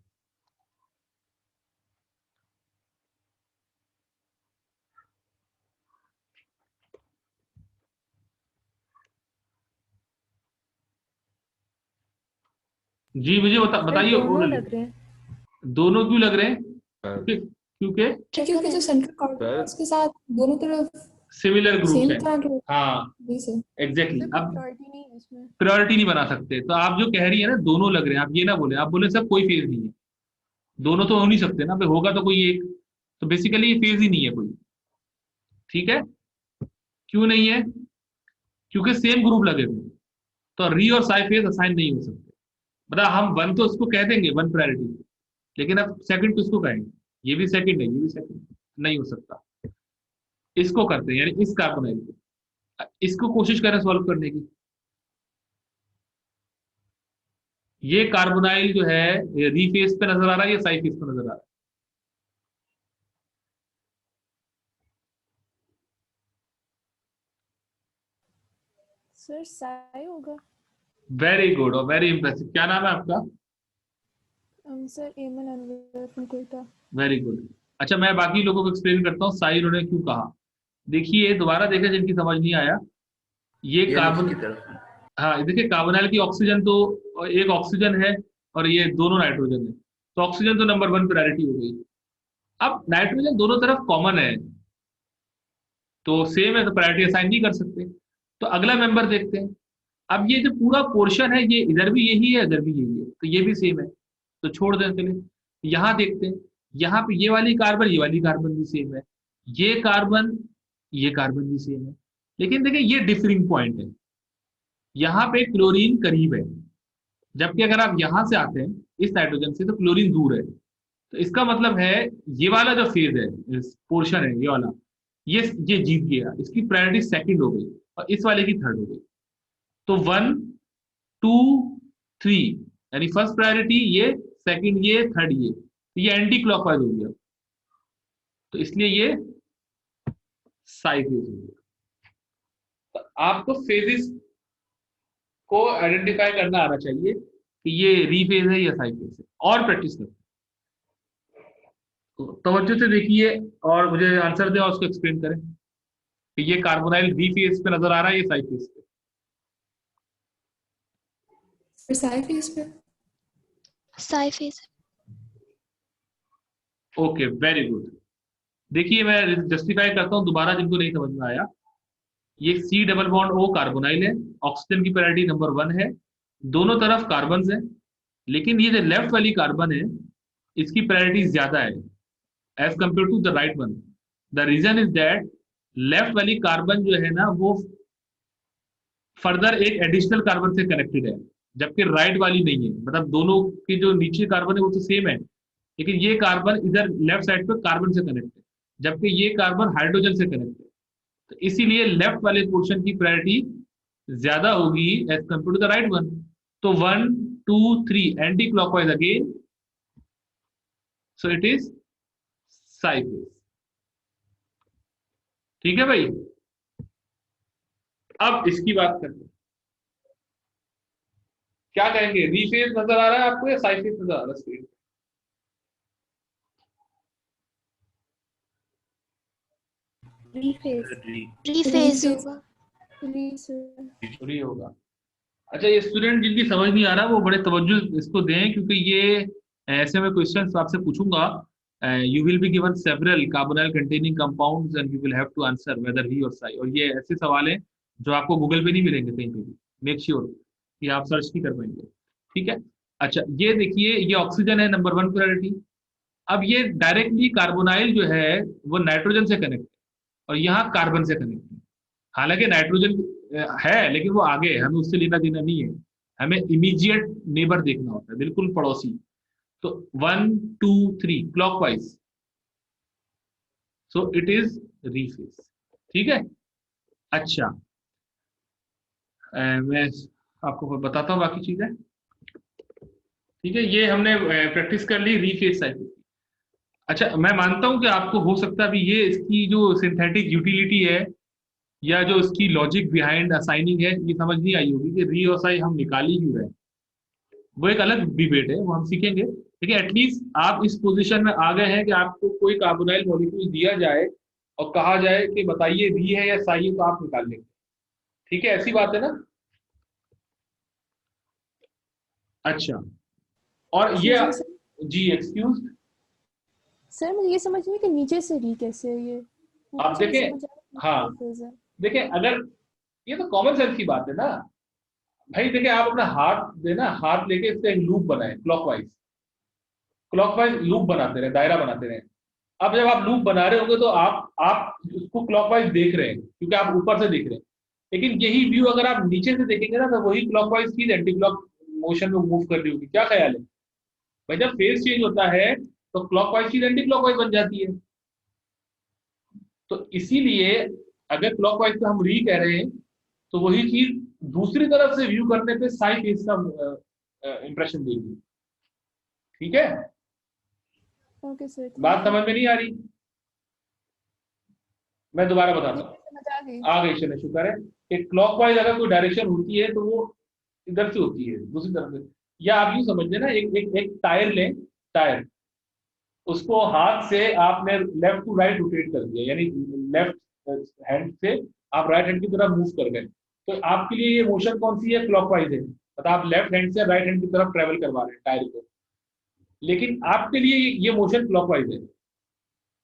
जी मुझे सर बताइए दोनों orally। लग रहे हैं। दोनों क्यों लग रहे हैं? सर क्योंकि क्योंकि जो सेंट्रल कॉर्ड है सर उसके साथ दोनों तरफ सिमिलर ग्रुप्स सेम हैं। तरह के। हाँ जी सर। एग्जैक्टली। सर कोई अब प्रायोरिटी नहीं है इसमें। प्रायोरिटी नहीं बना सकते, तो आप जो कह रही है ना दोनों लग रहे हैं, आप ये ना बोले, आप बोले सब कोई फेज नहीं है। दोनों तो हो नहीं सकते ना भाई, होगा तो कोई एक। तो बेसिकली ये फेज ही नहीं है कोई। ठीक है, क्यों नहीं है? क्योंकि सेम ग्रुप लगे हुए हैं। तो री और साई फेज असाइन नहीं हो सकते। मतलब हम वन तो उसको कह देंगे वन प्रायोरिटी, लेकिन अब सेकंड किसको कहेंगे? ये भी सेकंड है, ये भी सेकंड, नहीं हो सकता। इसको करते हैं, यानी इस कार्बोनाइल को, इसको कोशिश करें सॉल्व करने की। ये कार्बोनाइल जो है ये री फेज पे नजर आ रहा है या साई फेज पे नजर आ रहा है? सर साई होगा। वेरी गुड और वेरी इंप्रेसिव। क्या नाम है आपका? सर एमन Anwar from Quetta. Very good. अच्छा मैं बाकी लोगों को एक्सप्लेन करता हूँ साई उन्होंने क्यों कहा। देखिए दोबारा देखें जिनकी समझ नहीं आया, ये ये कार्बन, की तरफ। हाँ देखिए कार्बोनाइल की ऑक्सीजन तो एक ऑक्सीजन है और ये दोनों नाइट्रोजन है, तो ऑक्सीजन तो नंबर वन प्रायोरिटी हो गई। अब नाइट्रोजन दोनों तरफ कॉमन है, तो सेम है, तो प्रायोरिटी असाइन नहीं कर सकते। तो अगला मेंबर देखते हैं। अब ये जो पूरा पोर्शन है, ये इधर भी यही है, इधर भी यही है, तो ये भी सेम है, तो छोड़ दें चलिए। यहाँ देखते हैं, यहाँ पे ये वाली कार्बन, ये वाली कार्बन भी सेम है, ये कार्बन, ये कार्बन भी सेम है। लेकिन देखिए ये डिफरिंग पॉइंट है, यहाँ पे क्लोरीन करीब है, जबकि अगर आप यहाँ से आते हैं इस नाइट्रोजन से तो क्लोरीन दूर है। तो इसका मतलब है ये वाला जो फेज है, इस पोर्शन है ये वाला, ये जीत गया, इसकी प्रायोरिटी सेकंड हो गई और इस वाले की थर्ड हो गई। तो 1 2 3, यानी फर्स्ट प्रायोरिटी ये, सेकंड ये, थर्ड ये एंटी क्लॉकवाइज हो गया, तो इसलिए ये साई फेज हो गया। तो आपको फेजेस को आइडेंटिफाई करना आना चाहिए कि ये री फेज है या साई फेज है, और प्रैक्टिस करें। तो तवज्जो से देखिए और मुझे आंसर दें और उसको एक्सप्लेन करें कि ये कार्बोनाइल री फेज पे नजर आ रहा है या साई फेज पे? फिर साई फेज पे। Sai phase. Okay very good. देखिए मैं जस्टिफाई करता हूं दोबारा जिनको नहीं समझ में आया। ये C double bond O carbonyl है, ऑक्सीजन की प्रायोरिटी नंबर 1 है, दोनों तरफ कार्बन है, लेकिन ये जो लेफ्ट वाली कार्बन है इसकी प्रायोरिटी ज्यादा है as compare to the right one. The reason is that left वाली कार्बन जो है ना वो फर्दर एक एडिशनल कार्बन से कनेक्टेड है, जबकि राइट वाली नहीं है। मतलब दोनों की जो नीचे कार्बन है वो तो सेम है, लेकिन ये कार्बन इधर लेफ्ट साइड पे कार्बन से कनेक्ट है, जबकि ये कार्बन हाइड्रोजन से कनेक्ट है। तो इसीलिए लेफ्ट वाले पोर्शन की प्रायोरिटी ज्यादा होगी as compare to the right one. तो 1 2 3 anti clockwise again, so it is si face. ठीक है भाई, अब इसकी बात करते हैं। क्या कहेंगे, री फेज नजर आ रहा है आपको या साई फेज नजर आ रहा है स्क्रीन? री फेज। री फेज होगा। री सर। री होगा। अच्छा ये स्टूडेंट जिनकी समझ नहीं आ रहा वो बड़े तवज्जो इसको दें, क्योंकि ये ऐसे में क्वेश्चन आपसे पूछूंगा। You will be given several carbonyl containing compounds and you will have to answer whether re or si, और ये ऐसे सवाल हैं जो आपको गूगल पे नहीं मिलेंगे कहीं पे भी। मेक श्योर कि आप सर्च नहीं कर पाएंगे। ठीक है। अच्छा ये देखिए, ये ऑक्सीजन है नंबर 1 प्रायोरिटी। अब ये डायरेक्टली कार्बोनाइल जो है वो नाइट्रोजन से कनेक्ट है और यहाँ कार्बन से कनेक्ट है। हालांकि नाइट्रोजन है लेकिन वो आगे है, हमें उससे लेना देना नहीं है, हमें इमीडिएट नेबर देखना होता है, बिल्कुल पड़ोसी। तो 1 2 3 क्लॉकवाइज, सो इट इज रीफेज। ठीक है। अच्छा मैं आपको बताता हूँ बाकी चीजें। ठीक है, ये हमने प्रैक्टिस कर ली रीफेज साइकिल। अच्छा मैं मानता हूं कि आपको हो सकता है अभी ये इसकी जो सिंथेटिक यूटिलिटी है या जो इसकी लॉजिक बिहाइंड असाइनिंग है ये समझ नहीं आई होगी कि री और साई हम निकाली क्यों है। वो एक अलग डिबेट है, वो हम सीखेंगे, लेकिन एटलीस्ट आप इस पोजीशन में आ गए हैं कि आपको कोई कार्बोनाइल मॉलिक्यूल दिया जाए और कहा जाए कि बताइए री है या साई है, तो आप निकाल लेंगे। ठीक है, ऐसी बात है ना। अच्छा और ये Excuse me, जी एक्सक्यूज, सर मुझे ये समझ नहीं कि नीचे से री कैसे है ये, ऊपर आप से तो देखें, समझ आ रहा है कि हाँ five phase है। देखें, अगर ये तो कॉमन सेंस की बात है ना भाई, देखें आप अपना हाथ देना, हाथ लेके इससे एक लूप बनाए, क्लॉकवाइज लूप बनाते रहे, दायरा बनाते रहे। अब जब आप लूप बना रहे होंगे तो आप उसको क्लॉकवाइज देख रहे हैं क्योंकि आप ऊपर से देख रहे हैं, लेकिन यही व्यू अगर आप नीचे से देखेंगे ना तो वही क्लॉकवाइज चीज एंटी क्लॉक मोशन में मूव कर रही होगी। क्या ख्याल है भाई, जब फेज चेंज होता है तो क्लॉकवाइज चीज एंटी क्लॉकवाइज बन जाती है। तो इसीलिए अगर क्लॉकवाइज पे हम री कह रहे हैं तो वही चीज दूसरी तरफ से व्यू करने पे साई फेज का इंप्रेशन देगी। ठीक है, ओके सर, बात समझ में नहीं आ रही? मैं दोबारा बताता हूँ। समझ आ गई। आ गई, चले शुक्र है कि क्लॉकवाइज अगर कोई डायरेक्शन होती है तो वो इधर से होती है, दूसरी तरफ से। या आप यूं समझ लेना, एक टायर लें, टायर, उसको हाथ से आपने लेफ्ट टू राइट रोटेट कर दिया, यानी लेफ्ट हैंड से आप राइट हैंड की तरफ मूव कर गए, तो आपके लिए ये मोशन कौन सी है? क्लॉकवाइज है, मतलब आप लेफ्ट हैंड से राइट हैंड की तरफ ट्रेवल करवा रहे हैं टायर को, लेकिन आपके लिए ये मोशन क्लॉकवाइज है।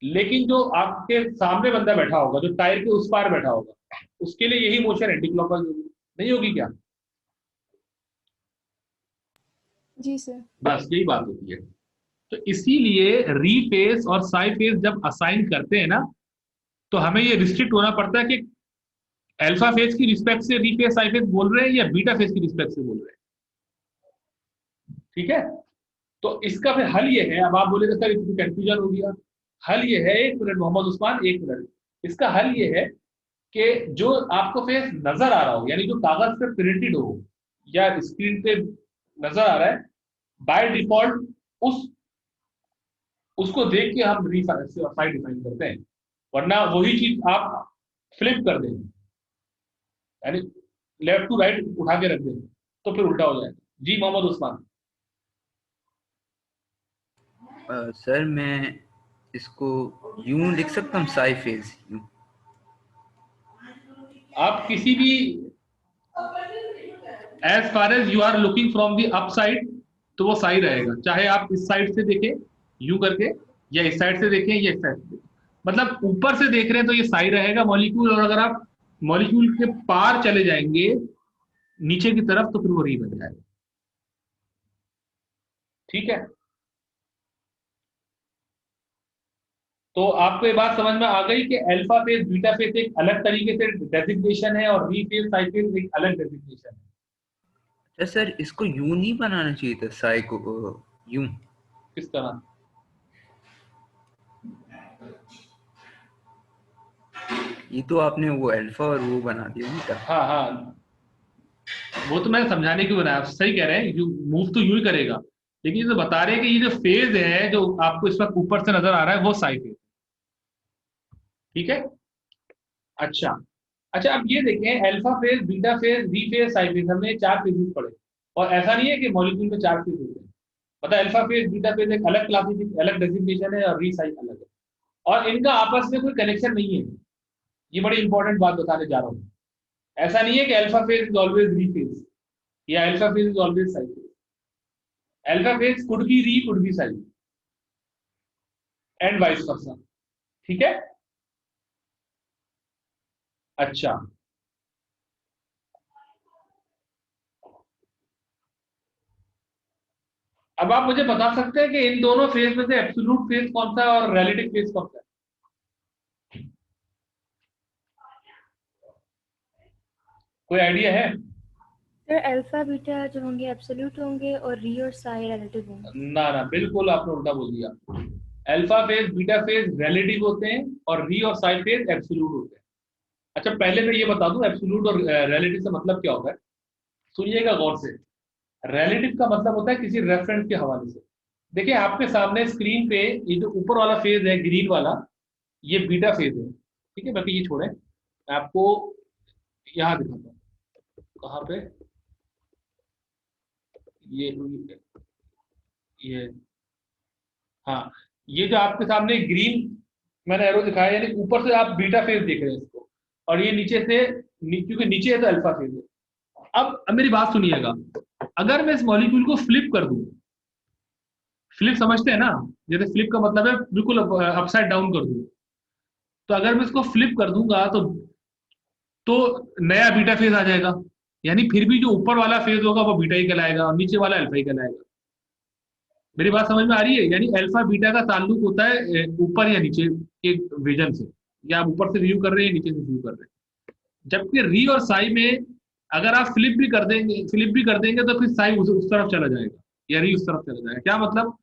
लेकिन जो आपके सामने बंदा बैठा होगा, जो टायर के उस पार बैठा होगा, उसके लिए यही मोशन एंटी क्लॉकवाइज होगी, नहीं होगी क्या? जी सर। बस यही बात होती है। तो इसीलिए री फेस और साई फेस जब असाइन करते हैं ना, तो हमें ये रिस्ट्रिक्ट होना पड़ता है कि अल्फा फेज की रिस्पेक्ट से री फेस साई फेस बोल रहे हैं या बीटा फेज की रिस्पेक्ट से बोल रहे हैं। ठीक है, तो इसका फिर हल ये है, अब आप बोलेंगे सर इसमें कंफ्यूजन हो गया। हल ये है, एक मिनट मोहम्मद उस्मान, एक मिनट। इसका हल ये है कि जो आपको फेस नजर आ रहा हो, यानी जो कागज पे प्रिंटेड हो या स्क्रीन पे नजर आ रहा है, बाय डिफॉल्ट उसको देख के हम साइड डिफाइन करते हैं, वरना वही चीज आप फ्लिप कर दें, यानी लेफ्ट टू राइट उठा के रख दें, तो फिर उल्टा हो जाएगा। जी मोहम्मद उस्मान। सर मैं इसको यूं लिख सकता हूँ, साई फेज यूं। आप किसी भी, as far as you are looking from the up side, तो वो साई रहेगा, चाहे आप इस साइड से देखें यू करके, या इस साइड से देखें या इस साइड से देखें, मतलब ऊपर से देख रहे हैं तो ये साई रहेगा मॉलिक्यूल, और अगर आप मॉलिक्यूल के पार चले जाएंगे नीचे की तरफ तो फिर वो री बन जाएगा। ठीक है, तो आपको ये बात समझ में आ गई कि अल्फा फेज बीटा फेज एक अलग तरीके से डेजिग्नेशन है और री फेज साई फेज एक अलग डेजिग्नेशन है। अच्छा सर, इसको यूं नहीं बनाना चाहिए था, साई को यूं। किस तरह? ये तो आपने वो अल्फा और वो बना दिया बीटा। हाँ हाँ, वो तो मैंने समझाने क्यों बनाया, आप सही कह रहे हैं, यू मूव तो यूं ही करेगा, लेकिन ये तो बता रहे हैं कि ये जो फेज है जो आपको इस वक्त ऊपर से नजर आ रहा है वो साई फेज। ठीक है, अच्छा अच्छा, अब ये देखें, अल्फा फेज, बीटा फेज, री फेज, साई फेज, हमने 4 फेजेस पढ़े, और ऐसा नहीं है कि मॉलिक्यूल में 4 फेज होते हैं, मतलब अल्फा फेज बीटा फेज एक अलग क्लासिफिकेशन, अलग डेजिग्नेशन है, और री साई अलग है, और इनका आपस में कोई कनेक्शन नहीं है। ये बड़ी इंपॉर्टेंट बात बताने जा रहा हूँ। ऐसा नहीं है कि alpha face is always re face या alpha face is always si face. Alpha face could be re, could be si, and vice versa. ठीक है, अच्छा, अब आप मुझे बता सकते हैं कि इन दोनों फेज में से एब्सोल्यूट फेज कौन सा है और रिलेटिव फेज कौन सा है? कोई आइडिया है? सर अल्फा बीटा जो होंगे एब्सोल्यूट होंगे और री और साई रिलेटिव होंगे। ना ना, बिल्कुल आपने उल्टा बोल दिया। Alpha phase beta phase relative होते हैं और री और साई फेज एब्सोल्यूट होते हैं। अच्छा, पहले मैं ये बता दूं एब्सोल्यूट और रिलेटिव से मतलब क्या होता है, सुनिएगा गौर से। रिलेटिव का मतलब होता है किसी रेफरेंस के हवाले से। देखिए आपके सामने स्क्रीन पे ये जो ऊपर वाला फेज है ग्रीन वाला, ये बीटा फेज है। ठीक है, बाकी ये छोड़े, मैं आपको यहाँ दिखाता हूँ, कहाँ पे, ये हाँ, ये जो आपके सामने ग्रीन मैंने एरो दिखाया, यानी ऊपर से आप बीटा फेज देख रहे हैं इसको, और ये नीचे से क्योंकि नीचे है तो अल्फा फेज है। अब मेरी बात सुनिएगा, अगर मैं इस मॉलिक्यूल को फ्लिप कर दूं, फ्लिप समझते हैं ना, जैसे फ्लिप का मतलब है बिल्कुल अपसाइड डाउन कर दूं। तो अगर मैं इसको फ्लिप कर दूंगा तो नया बीटा फेज आ जाएगा, यानी फिर भी जो ऊपर वाला फेज होगा वो बीटा ही कहलाएगा और नीचे वाला अल्फा ही कहलाएगा। मेरी बात समझ में आ रही है? यानी अल्फा बीटा का ताल्लुक होता है ऊपर या नीचे के विजन से, या आप ऊपर से व्यू कर रहे हैं नीचे से व्यू कर रहे हैं। जबकि री और साई में अगर आप फ्लिप भी कर देंगे तो फिर साई उस तरफ चला जाएगा या री उस तरफ चला जाएगा। क्या मतलब,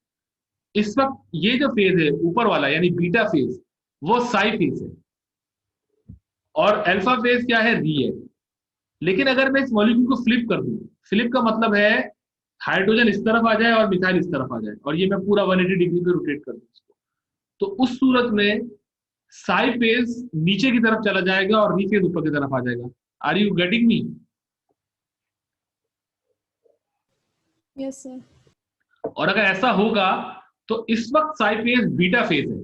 इस वक्त ये जो फेज है ऊपर वाला यानी बीटा फेज वो साई फेज है और अल्फा फेज क्या है, री है। लेकिन अगर मैं इस मॉलिक्यूल को फ्लिप कर दूं, फ्लिप का मतलब है हाइड्रोजन इस तरफ आ जाए और मिथाइल इस तरफ आ जाए और ये मैं पूरा 180 डिग्री पे रोटेट कर दूं इसको, तो उस सूरत में साई फेज नीचे की तरफ चला जाएगा और री फेज ऊपर की तरफ आ जाएगा। Are you getting me? Yes sir. और अगर ऐसा होगा तो इस वक्त साई फेज बीटा फेज है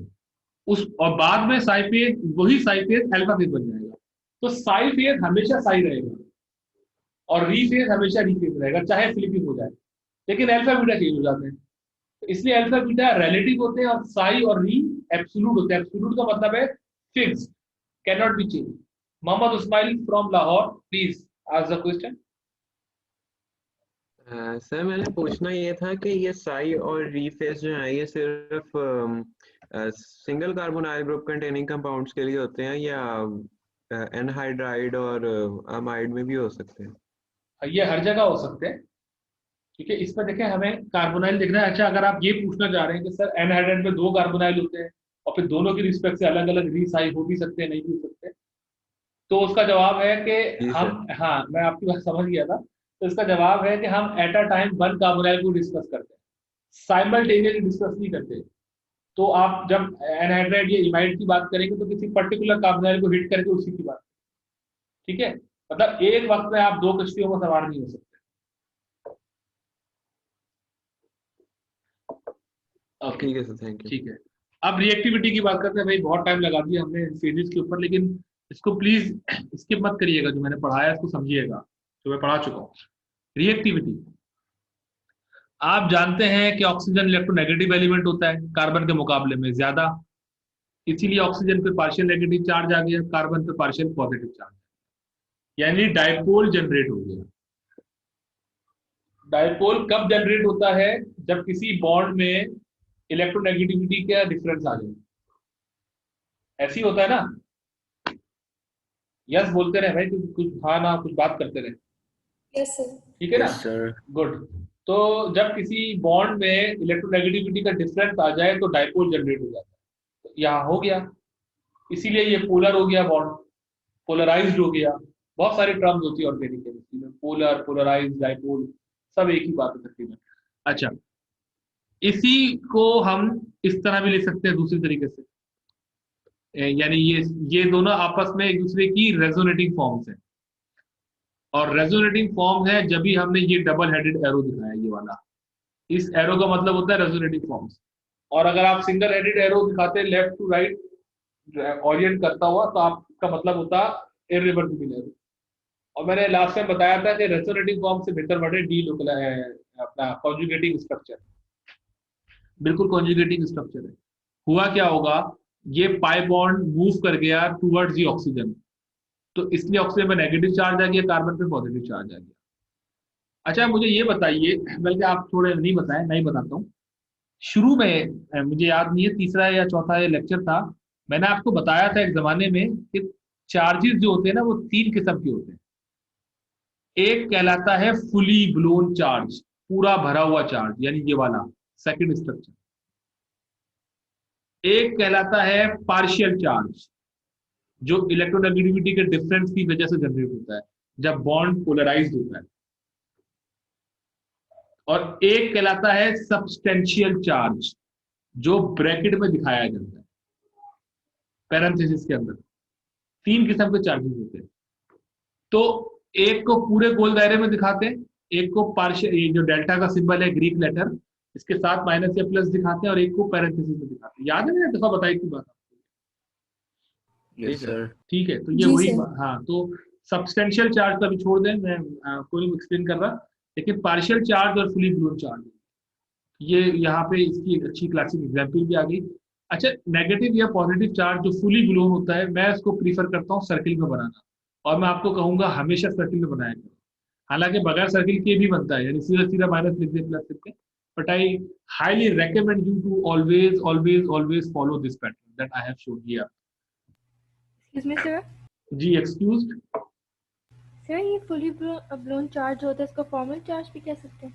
उस, और बाद में साई फेज वही साई फेज अल्फा फेज बन जाएगा। तो साई फेज हमेशा साई रहेगा और री फेज हमेशा री फेज रहेगा, चाहे फ्लिपिंग हो जाए। लेकिन अल्फा बीटा चेंज हो जाते हैं, तो इसलिए अल्फा बीटा रिलेटिव होते हैं और साई और री एब्सोल्यूट होते हैं। एब्सोल्यूट का मतलब है fixed, can not be change. Mohammad Usmail from Lahore, please ask the question. Sir मैंने पूछना ये था कि ये साई और री फेज जो है ये सिर्फ single carbonyl group containing compounds के लिए होते हैं या एनहाइड्राइड और अमाइड में भी हो सकते हैं? ये हर जगह हो सकते हैं, ठीक है। इसमें देखें हमें कार्बोनाइल देखना है। अच्छा, अगर आप ये पूछना चाह रहे हैं कि सर एनहाइड्राइड में 2 कार्बोनाइल होते हैं और फिर दोनों की रिस्पेक्ट से अलग अलग री साई हो भी सकते हैं, नहीं भी हो सकते, तो उसका जवाब है कि हम, हाँ मैं आपकी बात समझ गया था, तो इसका जवाब है कि हम एट अ टाइम 1 कार्बोनाइल को डिस्कस करते हैं, साइमल्टेनियसली डिस्कस नहीं करते। तो आप जब एनहाइड्राइड या इमाइड की बात करेंगे तो किसी पर्टिकुलर कार्बोनाइल को हिट करके उसी की बात, ठीक है। मतलब एक वक्त में आप 2 कश्तियों में सवार नहीं हो सकते। ठीक है सर, थैंक यू। ठीक है, अब रिएक्टिविटी की बात करते हैं। भाई बहुत टाइम लगा दिया हमने फेजेस के ऊपर, लेकिन इसको प्लीज स्किप मत करिएगा, जो मैंने पढ़ाया इसको समझिएगा, जो मैं पढ़ा चुका हूँ। रिएक्टिविटी, आप जानते हैं कि ऑक्सीजन इलेक्ट्रोनेगेटिव एलिमेंट होता है कार्बन के मुकाबले में ज्यादा, इसीलिए ऑक्सीजन पे पार्शियल नेगेटिव चार्ज आ गया, कार्बन पे पार्शियल पॉजिटिव चार्ज, यानी डायपोल जनरेट हो गया। डायपोल कब जनरेट होता है? जब किसी बॉन्ड में इलेक्ट्रोनेगेटिविटी का डिफरेंस आ जाए। ऐसी होता है ना? यस बोलते रहे भाई, कुछ हाँ ना कुछ बात करते रहे, यस सर। ठीक है ना? Yes sir. गुड। तो जब किसी बॉन्ड में इलेक्ट्रोनेगेटिविटी का डिफरेंस आ जाए तो डायपोल जनरेट हो जाता है। तो यहाँ हो गया, इसीलिए ये पोलर हो गया बॉन्ड, पोलराइज्ड हो गया। बहुत सारी टर्म्स होती है ऑर्गेनिक केमिस्ट्री में, पोलर, पोलराइज्ड, डायपोल, सब एक ही बात है तकरीबन। अच्छा, इसी को हम इस तरह भी लिख सकते हैं दूसरी तरीके से, यानी ये दोनों आपस में एक दूसरे की रेजोनेटिंग फॉर्म्स हैं, और रेजोनेटिंग फॉर्म है जब भी हमने ये डबल हेडेड एरो दिखाया, ये वाला, इस एरो का मतलब होता है रेजोनेटिंग फॉर्म्स। और अगर आप सिंगल हेडेड एरो दिखाते हैं लेफ्ट टू राइट ओरिएंट करता हुआ, तो आपका मतलब होता है इरिवर्सिबल एरो। और मैंने लास्ट टाइम बताया था कि रेजोनेटिंग फॉर्म से बेहतर वर्ड है डी लोकल, अपना कॉन्जुगेटिंग स्ट्रक्चर, बिल्कुल कॉन्जुगेटिंग स्ट्रक्चर है। हुआ क्या होगा, ये पाई बॉन्ड मूव कर गया टुवर्ड्स दी ऑक्सीजन, तो इसलिए ऑक्सीजन में नेगेटिव चार्ज आ गया, कार्बन पे पॉजिटिव चार्ज आ गया। अच्छा मुझे ये बताइए, बल्कि आप थोड़े नहीं बताएं, मैं ही बताता हूँ। शुरू में मुझे याद नहीं है, तीसरा या चौथा ये लेक्चर था, मैंने आपको बताया था एक जमाने में कि चार्जेस जो होते हैं ना वो 3 किस्म के होते हैं। एक कहलाता है फुली ब्लोन चार्ज, पूरा भरा हुआ चार्ज, यानी ये वाला सेकंड स्ट्रक्चर। एक कहलाता है पार्शियल चार्ज, जो इलेक्ट्रोनेगेटिविटी के डिफरेंस की वजह से जनरेट होता है जब बॉन्ड पोलराइज्ड होता है। और एक कहलाता है सब्सटेंशियल चार्ज, जो ब्रैकेट में दिखाया जाता है पैरेंथेसिस के अंदर। 3 किस्म के चार्जेस होते हैं। तो एक को पूरे गोल दायरे में दिखाते हैं, एक को पार्शियल, ये जो डेल्टा का सिंबल है ग्रीक लेटर, इसके साथ माइनस या प्लस दिखाते हैं, और एक को पैरेंथेसिस में दिखाते हैं। याद है मैंने दफा बताई थी बात? Yes sir. ठीक है, तो ये जी वही सर। हाँ, तो सब्सटेंशियल चार्ज का भी छोड़ दें, मैं कोई एक्सप्लेन कर रहा, लेकिन पार्शियल चार्ज और फुली ब्लोन चार्ज, ये यहाँ पे इसकी एक अच्छी क्लासिक एग्जाम्पल भी आ गई। अच्छा, नेगेटिव या पॉजिटिव चार्ज जो फुली ब्लोन होता है, मैं इसको प्रीफर करता हूँ सर्किल में बनाना, और मैं आपको कहूंगा हमेशा सर्किल में बनाया करो। हालांकि बगैर सर्किल के भी बनता है, यानी सीधा सीधा माइनस लिख दे प्लस लिख दे, but I highly recommend you to always always always follow this pattern that I have shown here. Excuse me sir. जी एक्सक्यूज्ड। सर ये फुली ब्लोन चार्ज होता है, इसको फॉर्मल चार्ज भी कह सकते हैं?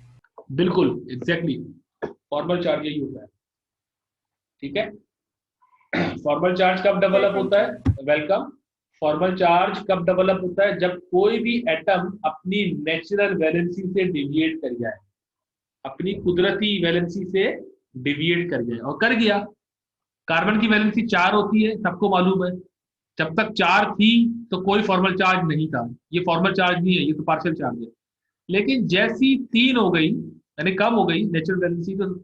बिल्कुल एग्जैक्टली, फॉर्मल चार्ज यही होता है। ठीक है, फॉर्मल चार्ज कब डेवलप होता है? वेलकम। फॉर्मल चार्ज कब डेवलप होता है? जब कोई भी एटम अपनी नेचुरल वैलेंसी से डिविएट कर जाए, अपनी कुदरती वैलेंसी से डिविएट कर जाए, और कर गया। कार्बन की वैलेंसी 4 होती है, सबको मालूम है। जब तक 4 थी तो कोई फॉर्मल चार्ज नहीं था, ये फॉर्मल चार्ज नहीं है, ये तो पार्शियल चार्ज है। लेकिन जैसी 3 हो गई, यानी कम हो गई नेचुरल वैलेंसी, तो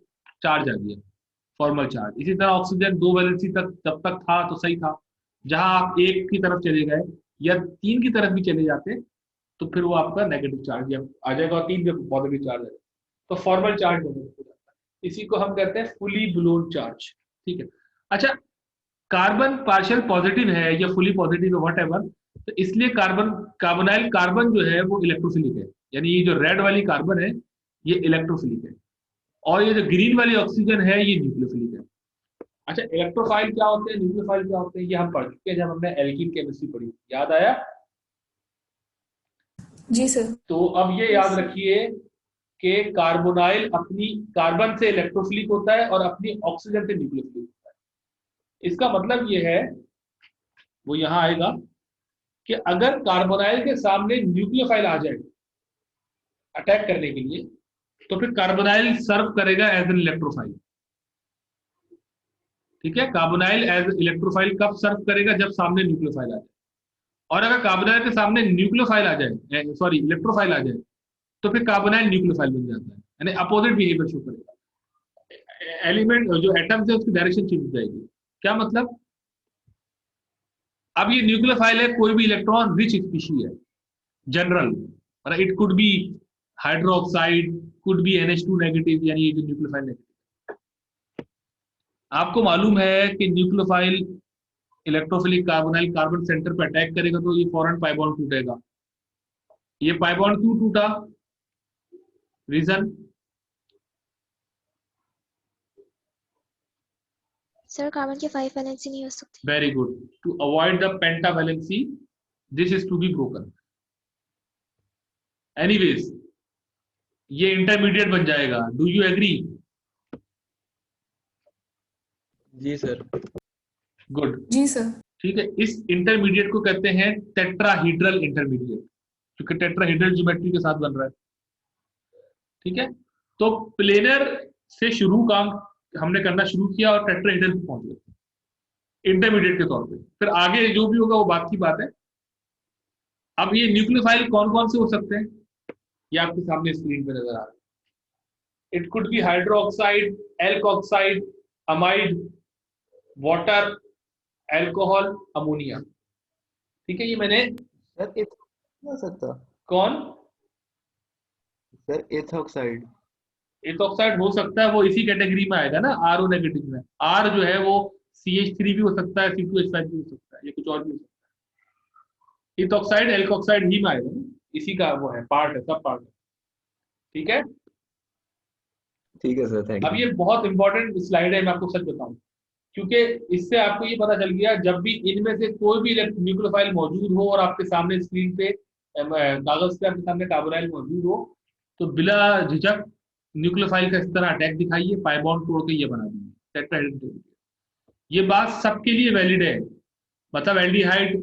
चार्ज आ गया, फॉर्मल चार्ज। इसी तरह ऑक्सीजन 2 वैलेंसी तक जब तक था तो सही था, जहां आप 1 की तरफ चले गए या 3 की तरफ भी चले जाते तो फिर वो आपका नेगेटिव चार्ज आ जाएगा, और 3 भी पॉजिटिव चार्ज आएगा, तो फॉर्मल चार्ज डेवलप हो जाता है। इसी को हम कहते हैं फुली ब्लोन चार्ज। ठीक है। अच्छा, कार्बन पार्शियल पॉजिटिव है या फुली पॉजिटिव है व्हाटएवर, तो इसलिए कार्बोनाइल कार्बन जो है वो इलेक्ट्रोफिलिक है, यानी ये जो रेड वाली कार्बन है ये इलेक्ट्रोफिलिक है, और ये जो ग्रीन वाली ऑक्सीजन है ये न्यूक्लियोफिलिक है। अच्छा, इलेक्ट्रोफाइल क्या होते हैं, न्यूक्लियोफाइल क्या होते हैं, ये हम पढ़ चुके हैं जब हमने एल्कीन केमिस्ट्री पढ़ी, याद आया? जी सर। तो अब ये याद रखिए कि कार्बोनाइल अपनी कार्बन से इलेक्ट्रोफिलिक होता है और अपनी ऑक्सीजन से न्यूक्लियोफिलिक होता है। इसका मतलब ये है, वो यहां आएगा कि अगर कार्बोनाइल के सामने न्यूक्लियोफाइल आ जाए अटैक करने के लिए, तो फिर कार्बोनाइल सर्व करेगा एज एन इलेक्ट्रोफाइल। ठीक है, कार्बोनाइल एज इलेक्ट्रोफाइल कब सर्व करेगा? जब सामने न्यूक्लियोफाइल आ जाए। और अगर कार्बोनाइल के सामने न्यूक्लियोफाइल आ जाए, सॉरी इलेक्ट्रोफाइल आ जाए, तो फिर कार्बोनाइल न्यूक्लियोफाइल बन जाता है, यानी अपोजिट बिहेवियर शो करेगा। एलिमेंट जो एटम्स है उसकी डायरेक्शन चेंज हो जाएगी। क्या मतलब? अब ये न्यूक्लियोफाइल है, कोई भी इलेक्ट्रॉन रिच स्पीशी है, जनरल, और it could be hydroxide, could be NH2 negative, यानी ये जो न्यूक्लियोफाइल नेगेटिव। आपको मालूम है कि nucleophile electrophilic carbonyl carbon centre पर अटैक करेगा तो ये फौरन पाई बॉन्ड टूटेगा। ये पाई बॉन्ड क्यों टूटा? रीजन? सर कार्बन की 5 वैलेंसी नहीं हो सकती। Very good. To avoid the pentavalency, this is to be broken. Anyways, ये इंटरमीडिएट बन जाएगा। Do you agree? जी सर। गुड। जी सर। ठीक है, इस इंटरमीडिएट को कहते हैं टेट्राहीड्रल इंटरमीडिएट, क्योंकि टेट्राहीड्रल ज्योमेट्री के साथ बन रहा है। ठीक है, तो प्लेनर से शुरू काम हमने करना शुरू किया और टेट्राहीड्रल पे पहुंच गए इंटरमीडिएट के तौर पे। फिर आगे जो भी होगा वो बात की बात है। अब ये न्यूक्लियोफाइल कौन कौन से हो सकते हैं, ये आपके सामने स्क्रीन पे नजर आ रहा है। It could be hydroxide, alkoxide, amide, water, alcohol, ammonia. ठीक है, ये मैंने सर हो सकता? कौन? Sir ethoxide. एथॉक्साइड हो सकता है, वो इसी कैटेगरी में आएगा ना, RO नेगेटिव में। R जो है वो CH3 भी हो सकता है, C2H5 भी हो सकता है, ये कुछ और भी हो सकता है। इथॉक्साइड एल्कोक्साइड ही में आएगा ना, इसी का वो है, पार्ट है, सब पार्ट है। ठीक है, ठीक है सर, थैंक अब यू। ये बहुत इंपॉर्टेंट स्लाइड है, मैं आपको सच बताऊं, क्योंकि इससे आपको ये पता चल गया, जब भी इनमें से कोई भी न्यूक्लियोफाइल मौजूद हो और आपके सामने स्क्रीन पे कागज पे आपके सामने कार्बोनाइल मौजूद हो, तो बिला झिझक न्यूक्लियोफाइल का इस तरह अटैक दिखाइए, पाई बॉन्ड तोड़ के ये बना दीजिए टेट्राहेड्रल। ये बात सबके लिए वैलिड है, मतलब एल्डिहाइड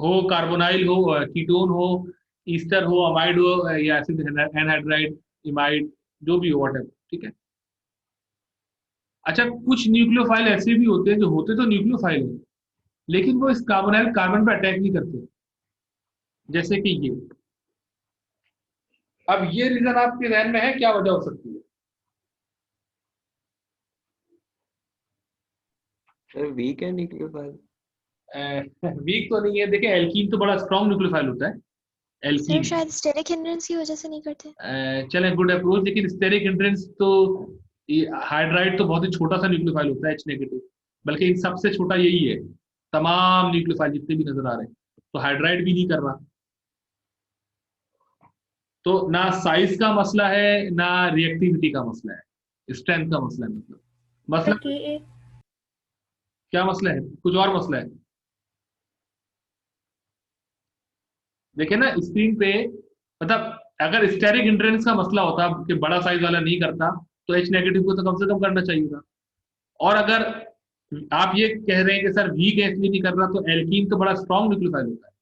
हो, कार्बोनाइल हो, कीटोन हो, ईस्टर हो, अमाइड हो, या एसिड एनहाइड्राइड, इमाइड, जो भी हो, व्हाटएवर। ठीक है। अच्छा, कुछ न्यूक्लियोफाइल ऐसे भी होते हैं जो होते तो न्यूक्लियोफाइल है, लेकिन वो इस कार्बोनाइल कार्बन पर अटैक नहीं करते, जैसे कि ये। अब ये रीजन आपके ध्यान में है, क्या वजह हो सकती है? सर वीक है न्यूक्लियोफाइल। वीक तो नहीं है, देखिए एल्कीन तो बड़ा स्ट्रॉन्ग न्यूक्लियोफाइल होता है, सर एल्कीन। शायद स्टेरिक हिंड्रेंस की वजह से नहीं करते। चले, गुड अप्रोच, लेकिन स्टेरिक हिंड्रेंस तो ये हाइड्राइड तो बहुत ही छोटा सा न्यूक्लियोफाइल होता है, H नेगेटिव, बल्कि इन सबसे छोटा यही है तमाम न्यूक्लियोफाइल जितने भी नजर आ रहे हैं। तो हाइड्राइड भी नहीं कर रहा। तो ना साइज का मसला है ना रिएक्टिविटी का मसला है, स्ट्रेंथ का मसला है। मतलब मसला के क्या मसला है, कुछ और मसला है। देखिए ना स्क्रीन पे, मतलब अगर स्टेरिक हिंड्रेंस का मसला होता कि बड़ा साइज वाला नहीं करता तो H नेगेटिव को तो कम से कम करना चाहिए था। और अगर आप ये कह रहे हैं कि सर वीक है इसलिए नहीं कर रहा, तो एल्कीन तो बड़ा स्ट्रॉन्ग न्यूक्लियोफाइल होता है।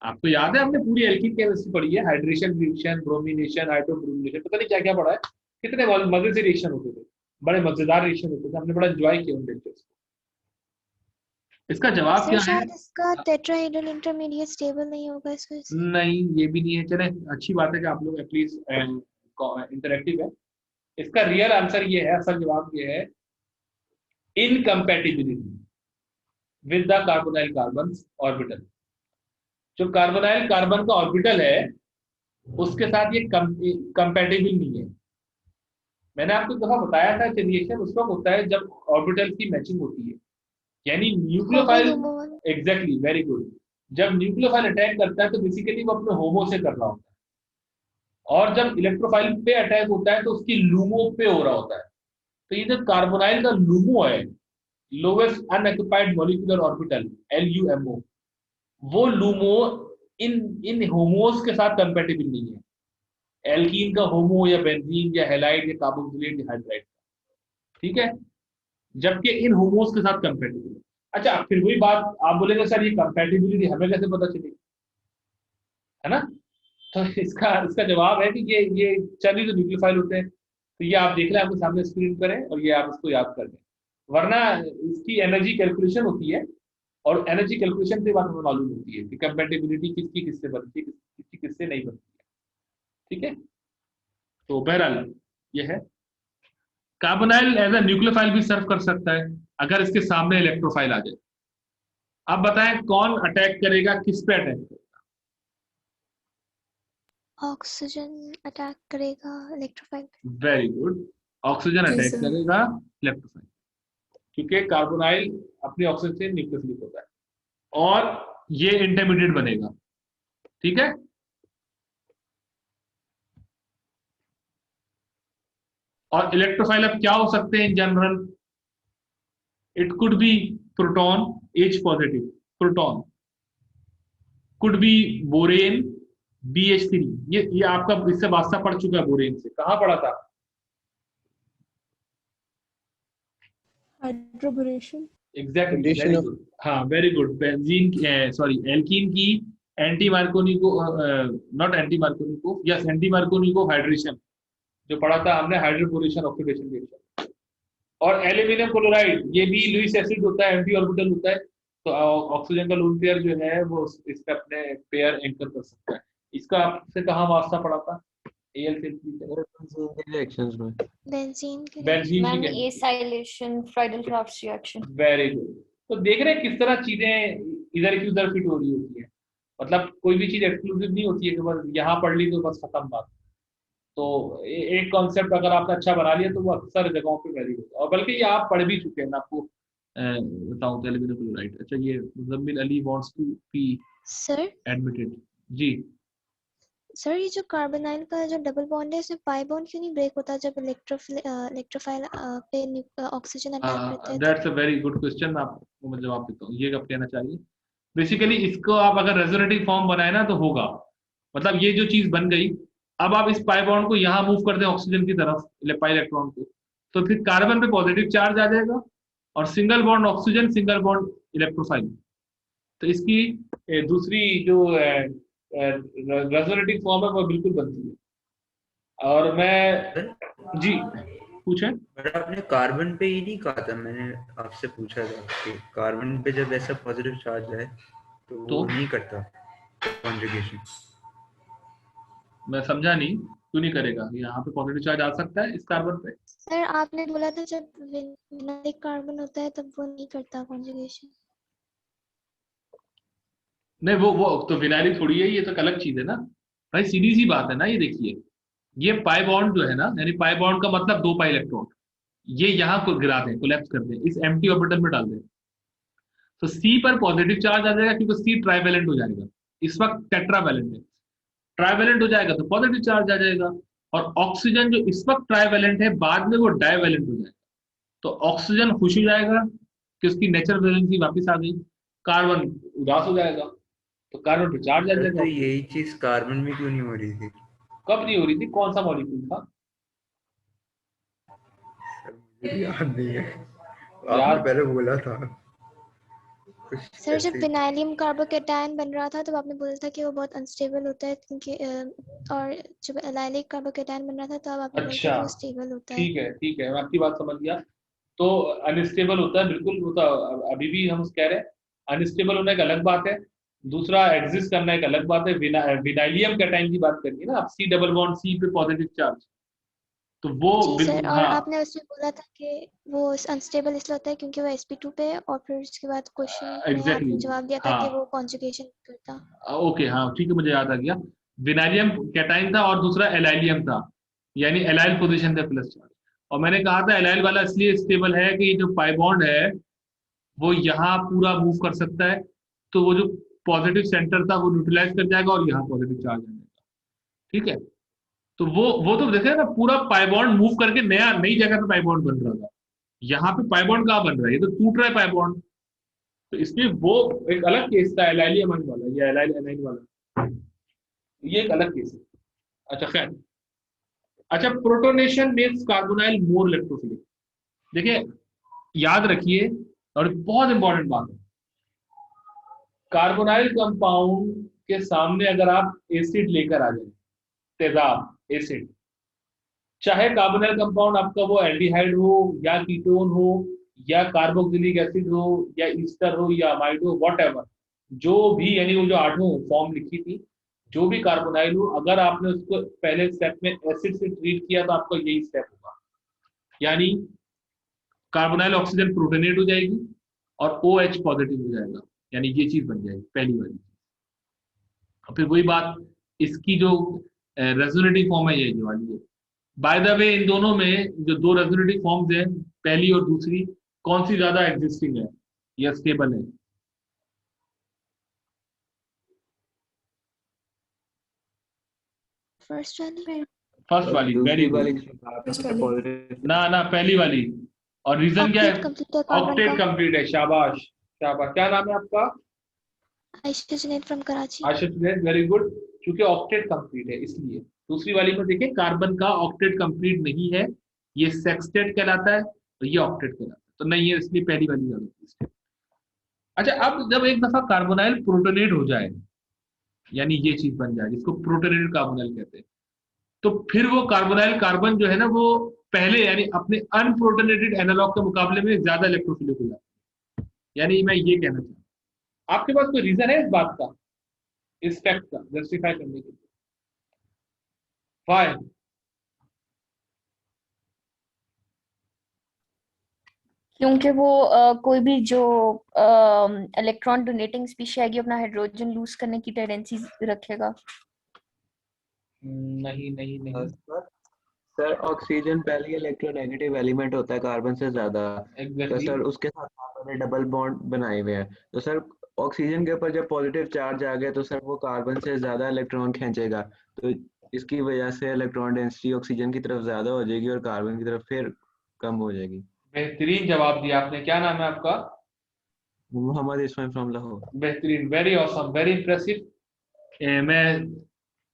आपको याद है हमने पूरी एल्कीन केमिस्ट्री पढ़ी है, हाइड्रेशन, रिएक्शन, ब्रोमिनेशन, हाइड्रोब्रोमिनेशन, पता नहीं क्या क्या पढ़ा है, कितने मजे से रिएक्शन होते थे, बड़े मजेदार रिएक्शन होते थे, हमने बड़ा एंजॉय किया उन लेक्चर्स को। इसका जवाब सर क्या है? शायद इसका टेट्राहेड्रल इंटरमीडिएट स्टेबल नहीं होगा इस वजह से। नहीं, ये भी नहीं है। चले, अच्छी बात है कि आप लोग एटलीस्ट इंटरेक्टिव है। इसका रियल आंसर ये है, असल जवाब ये है, incompatibility with the carbonyl carbon orbital. जो कार्बोनाइल कार्बन का ऑर्बिटल है उसके साथ ये कंपैटिबल नहीं है। मैंने आपको दफा बताया था कि रिएक्शन उस वक्त होता है जब ऑर्बिटल की मैचिंग होती है, यानी न्यूक्लियोफाइल, एग्जैक्टली, वेरी गुड। जब न्यूक्लियोफाइल अटैक करता है तो बेसिकली वो अपने होमो से कर रहा होता है, और जब इलेक्ट्रोफाइल पे अटैक होता है तो उसकी लूमो पे हो रहा होता है। तो ये जो कार्बोनाइल का लूमो है, lowest unoccupied molecular orbital, LUMO, वो लूमो इन होमोस के साथ कंपैटिबल नहीं है, एल्कीन का होमो या बेंजीन या हैलाइड या कार्बोक्सिलेट या हाइड्राइड, ठीक है, जबकि इन होमोस के साथ कंपैटिबल है। अच्छा, फिर वही बात आप बोलेंगे सर ये कंपैटिबिलिटी हमें कैसे पता चलेगी, है ना? तो इसका इसका जवाब है कि ये चलिए जो न्यूक्लियोफाइल होते हैं, तो ये आप देख लें, आपके सामने स्क्रीन पर है, और ये आप इसको याद कर लें, वरना इसकी एनर्जी कैलकुलेशन होती है, और एनर्जी कैलकुलेशन से बात हमें मालूम होती है कि कंपैटिबिलिटी किसकी किससे बनती है, किसकी किससे नहीं बनती है, ठीक है। तो बहरहाल ये है, कार्बोनाइल एज अ न्यूक्लियोफाइल भी सर्व कर सकता है अगर इसके सामने इलेक्ट्रोफाइल आ जाए। अब बताएं कौन अटैक करेगा, किस पे अटैक करेगा? ऑक्सीजन अटैक करेगा इलेक्ट्रोफाइल। वेरी गुड, ऑक्सीजन जी अटैक सर। करेगा इलेक्ट्रोफाइल, क्योंकि कार्बोनाइल अपनी ऑक्सीजन से न्यूक्लियोफिलिक होता है और ये इंटरमीडिएट बनेगा, ठीक है। और इलेक्ट्रोफाइल अब क्या हो सकते हैं in general? It could be proton, H positive proton, could be borane, BH3। ये आपका इससे वास्ता पड़ चुका है बोरेन से, कहाँ पड़ा था? Hydroboration. Exactly, Addition very of- good, हाँ very good. Benzene, sorry alkene की anti Markovnikov, not anti Markovnikov, yes anti Markovnikov hydration, जो पढ़ा था हमने, हाइड्रोबोरेशन ऑक्सीडेशन रिएक्शन। और एल्यूमिनियम क्लोराइड, ये भी लुईस एसिड होता है, एंटी ऑर्बिटल होता है, तो ऑक्सीजन का लोन पेयर जो है वो इस पे अपने पेयर एंकर कर सकता है। इसका आपसे कहाँ वास्ता पड़ा था? रिएक्शंस में बेंजीन के लिए। बेंजीन मैम की, acylation, Friedl craft reaction. Very good. तो देख रहे हैं किस तरह चीजें इधर की उधर फिट हो रही होती है, मतलब कोई भी चीज एक्सक्लूसिव नहीं होती है कि बस यहाँ पढ़ ली तो बस खत्म बात। तो एक कॉन्सेप्ट अगर आपने अच्छा बना लिया तो वो अक्सर जगहों पे वैलिड होता है, और बल्कि ये आप पढ़ भी चुके हैं, मैं आपको बताऊं तो एल्यूमिनियम क्लोराइड। अच्छा, ये Muzammil Ali wants to be sir admitted ji. Sir ये जो कार्बोनाइल का जो डबल बॉन्ड है इसमें पाई बॉन्ड क्यों नहीं ब्रेक होता जब इलेक्ट्रोफाइल पे ऑक्सीजन अटैक करता है? That's a very good question, मैं आपको मैं जवाब देता हूँ। ये कब कहना चाहिए, बेसिकली इसको आप अगर रेजोनेटिव फॉर्म बनाए ना तो होगा, मतलब ये जो चीज बन गई, अब आप इस पाई बॉन्ड को यहाँ मूव कर दें ऑक्सीजन की तरफ, पाई इलेक्ट्रॉन को, तो फिर कार्बन पे पॉजिटिव चार्ज आ जाएगा, और single bond oxygen, single bond electrophile. तो इसकी दूसरी जो रेजोनेटिव फॉर्म है वो बिल्कुल बनती है। और मैं जी पूछे, पर आपने कार्बन पे ही नहीं कहा था, मैंने आपसे पूछा था कि कार्बन पे जब ऐसा पॉजिटिव चार्ज है तो वो नहीं करता कॉन्जुगेशन। मैं समझा नहीं, क्यों नहीं करेगा? यहाँ पे पॉजिटिव चार्ज आ सकता है इस कार्बन पे। सर आपने बोला था जब विनाइलिक कार्बन होता है तब वो नहीं करता कॉन्जुगेशन। नहीं, वो तो विनाइलिक थोड़ी है, ये तो एक अलग चीज है ना भाई, सीधी सी बात है ना। ये देखिए, ये पाई बॉन्ड जो है ना, यानी पाई बॉन्ड का मतलब 2 पाई इलेक्ट्रॉन, ये यहाँ को गिरा दें, कोलैप्स कर दें, इस एम्प्टी ऑर्बिटल में डाल दें, तो सी पर पॉजिटिव चार्ज आ जाएगा क्योंकि सी ट्राइवेलेंट हो जाएगा, इस वक्त टेट्रावेलेंट है, ट्राइवेलेंट हो जाएगा तो पॉजिटिव चार्ज आ जाएगा। और ऑक्सीजन जो इस वक्त ट्राइवेलेंट है बाद में वो डाइवेलेंट हो जाएगा, तो ऑक्सीजन खुश हो जाएगा कि उसकी नेचुरल वैलेंसी वापस आ गई, कार्बन उदास हो जाएगा तो कार्बन पे चार्ज आ सर जाएगा। तो यही चीज कार्बन में क्यों नहीं हो रही थी? कब नहीं हो रही थी? कौन सा मॉलिक्यूल था? मुझे याद नहीं है, याद- आपने पहले बोला था कुछ सर जब ऐसे। विनाइलियम कार्बोकेटायन बन रहा था तब आपने बोला था कि वो बहुत अनस्टेबल होता है क्योंकि और जब एलाइलिक कार्बोकेटायन बन रहा था तब आपने बोला था अच्छा कि वो स्टेबल होता है। ठीक है, ठीक है, मैं आपकी बात समझ गया। तो अनस्टेबल होता है, बिल्कुल होता, अभी भी हम कह रहे हैं अनस्टेबल होना एक अलग बात है, दूसरा एग्जिस्ट करना एक अलग बात है। विनाइलियम कैटायन की बात करिए ना आप, सी डबल बॉन्ड सी पे पॉजिटिव चार्ज, तो वो जी सर, और हाँ आपने उसमें बोला था कि वो अनस्टेबल इसलिए होता है क्योंकि वो sp2 पे है, और फिर उसके बाद क्वेश्चन में एग्जैक्टली आपने जवाब दिया था हाँ कि वो कॉन्जुगेशन करता। ओके हाँ ठीक है, मुझे याद आ गया। विनाइलियम कैटाइन था और दूसरा एलाइलियम था, यानी एलाइल पोजीशन था प्लस चार्ज। और मैंने कहा था एलाइल वाला इसलिए स्टेबल है कि जो पाई बॉन्ड है वो यहाँ पूरा मूव कर सकता है, तो वो जो पॉजिटिव सेंटर था वो न्यूट्रलाइज कर जाएगा और यहाँ पॉजिटिव चार्ज आ जाएगा, ठीक है। तो वो तो देखे ना, पूरा पाई बॉन्ड मूव करके नई जगह पे पाई बॉन्ड बन रहा था, यहाँ पे पाई बॉन्ड कहाँ बन रहा है, ये तो टूट रहा है पाई बॉन्ड। तो इसलिए वो एक अलग केस था एलाइलियम वाला या एलाइल एनाइन वाला, ये एक अलग केस है। अच्छा खैर, अच्छा प्रोटोनेशन मेक्स कार्बोनाइल मोर इलेक्ट्रोफिलिक। देखिए याद रखिए, और बहुत इंपॉर्टेंट बात है, कार्बोनाइल कंपाउंड के सामने अगर आप एसिड लेकर आ जाए, तेजाब एसिड, चाहे कार्बोनाइल कंपाउंड आपका वो एल्डिहाइड हो या कीटोन हो या कार्बोक्सिलिक एसिड हो या ईस्टर हो या अमाइड हो, वॉट जो भी, यानी वो जो 8 फॉर्म लिखी थी, जो भी कार्बोनाइल हो, अगर आपने उसको पहले स्टेप में एसिड से ट्रीट किया तो आपका यही स्टेप होगा, यानी कार्बोनाइल ऑक्सीजन प्रोटोनेट हो जाएगी और OH पॉजिटिव हो जाएगा, यानी ये चीज बन जाएगी पहली वाली। फिर वही बात, इसकी जो रेजोनेटिव फॉर्म है ये वाली है। बाय द वे इन दोनों में जो दो रेजोनेटिव फॉर्म्स हैं, पहली और दूसरी, कौन सी ज्यादा एग्जिस्टिंग है या स्टेबल है? फर्स्ट वाली। फर्स्ट वाली, वेरी दूसरी वाली गुड। फर्स्ट वाली। पॉजिटिव। ना पहली वाली, और रीजन क्या है? ऑक्टेट कंप्लीट है कार्बन ऑक्टेट का। कंप्लीट है, शाबाश शाबाश। क्या नाम है आपका? Ayesha Junaid from Karachi. Ashish, very good, क्योंकि ऑक्टेट कंप्लीट है इसलिए। दूसरी वाली में देखिए कार्बन का ऑक्टेट कंप्लीट नहीं है, ये सेक्सटेट कहलाता है और ये ऑक्टेट कहलाता है, तो नहीं है, इसलिए पहली वाली ज्यादा। अच्छा, अब जब एक दफा कार्बोनाइल प्रोटोनेट हो जाए, यानी ये चीज बन जाए जिसको प्रोटोनेटेड कार्बोनाइल कहते हैं, तो फिर वो कार्बोनाइल कार्बन जो है ना, वो पहले यानी अपने अनप्रोटोनेटेड एनालॉग के मुकाबले में ज्यादा इलेक्ट्रोफिलिक हो जाता है। यानी मैं ये कहना चाहता हूँ, आपके पास कोई रीजन है इस बात का, इस फैक्ट का जस्टिफाई करने के लिए? वाई? क्योंकि वो कोई भी जो इलेक्ट्रॉन डोनेटिंग स्पीशी आएगी अपना हाइड्रोजन लूज करने की टेंडेंसी रखेगा। नहीं नहीं नहीं, सर ऑक्सीजन पहले इलेक्ट्रोनेगेटिव एलिमेंट होता है कार्बन से ज्यादा, तो एग्जैक्टली सर उसके साथ कार्बन ने डबल बॉन्ड बनाए हुए हैं, तो सर ऑक्सीजन के ऊपर जब पॉजिटिव चार्ज आ गया तो सर वो कार्बन से ज्यादा इलेक्ट्रॉन खींचेगा, तो इसकी वजह से इलेक्ट्रॉन डेंसिटी ऑक्सीजन की तरफ ज्यादा हो जाएगी और कार्बन की तरफ फिर कम हो जाएगी। बेहतरीन जवाब दिया आपने। क्या नाम है आपका? मोहम्मद इस्माइल फ्रॉम लाहौर। बेहतरीन, वेरी ऑसम, वेरी इंप्रेसिव। मैं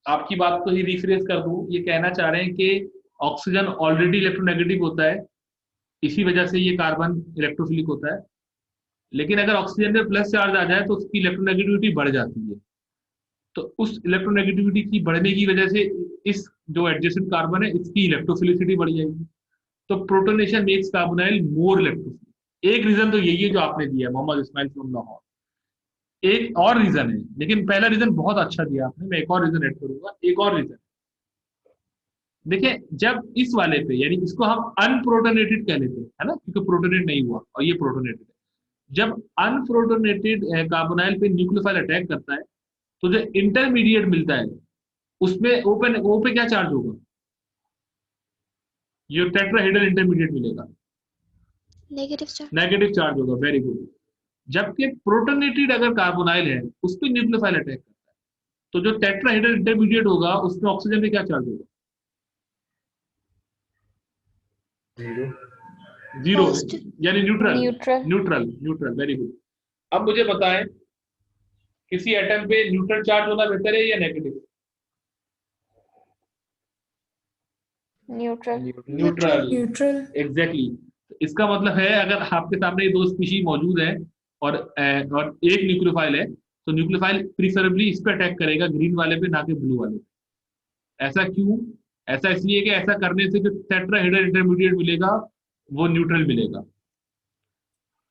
आपकी बात को ही रिफ्रेश कर दूं, ये कहना चाह रहे हैं कि ऑक्सीजन ऑलरेडी इलेक्ट्रोनेगेटिव होता है, इसी वजह से ये कार्बन इलेक्ट्रोफिलिक होता है, लेकिन अगर ऑक्सीजन पे प्लस चार्ज आ जाए तो उसकी इलेक्ट्रोनेगेटिविटी बढ़ जाती है, तो उस इलेक्ट्रोनेगेटिविटी की बढ़ने की वजह से इस जो एडजेसेंट कार्बन है इसकी इलेक्ट्रोफिलिसिटी बढ़ जाएगी, तो प्रोटोनेशन मेक्स कार्बोनाइल मोर इलेक्ट्रोफिलिक। एक रीजन तो यही है जो आपने दिया मोहम्मद इस्माइल फ्रॉम लाहौर। एक और रीजन है, लेकिन पहला रीजन बहुत अच्छा दिया आपने, मैं एक और रीजन ऐड करूंगा। एक और रीजन देखिए, जब इस वाले पे, यानी इसको हम अनप्रोटोनेटेड कह लेते हैं, है ना, क्योंकि प्रोटोनेट नहीं हुआ और ये प्रोटोनेटेड है, जब अनप्रोटोनेटेड कार्बोनाइल पे न्यूक्लियोफाइल अटैक करता है तो जो इंटरमीडिएट मिलता है उसमें ओ पे क्या चार्ज होगा? ये टेट्राहेड्रल इंटरमीडिएट मिलेगा, नेगेटिव चार्ज। नेगेटिव चार्ज होगा, वेरी गुड। जबकि प्रोटोनेटेड अगर कार्बोनाइल है उस पर न्यूक्लियोफाइल अटैक करता है, तो जो टेट्राहेड्रल इंटरमीडिएट होगा उसमें ऑक्सीजन में क्या चार्ज होगा? 0। Zero, Positive. यानी neutral. Neutral. Neutral, neutral, very good. अब मुझे बताएं किसी एटम पे न्यूट्रल चार्ज होना बेहतर है या negative? Neutral. Neutral, neutral. Exactly. इसका मतलब है अगर आपके सामने ये दो स्पीशीज मौजूद है और एक न्यूक्लियोफाइल है, तो न्यूक्लियोफाइल प्रीफरेबली इस पे अटैक करेगा, ग्रीन वाले पे, ना कि ब्लू वाले पे। ऐसा क्यों? ऐसा इसलिए कि ऐसा करने से जो टेट्राहेड्रल इंटरमीडिएट मिलेगा वो न्यूट्रल मिलेगा,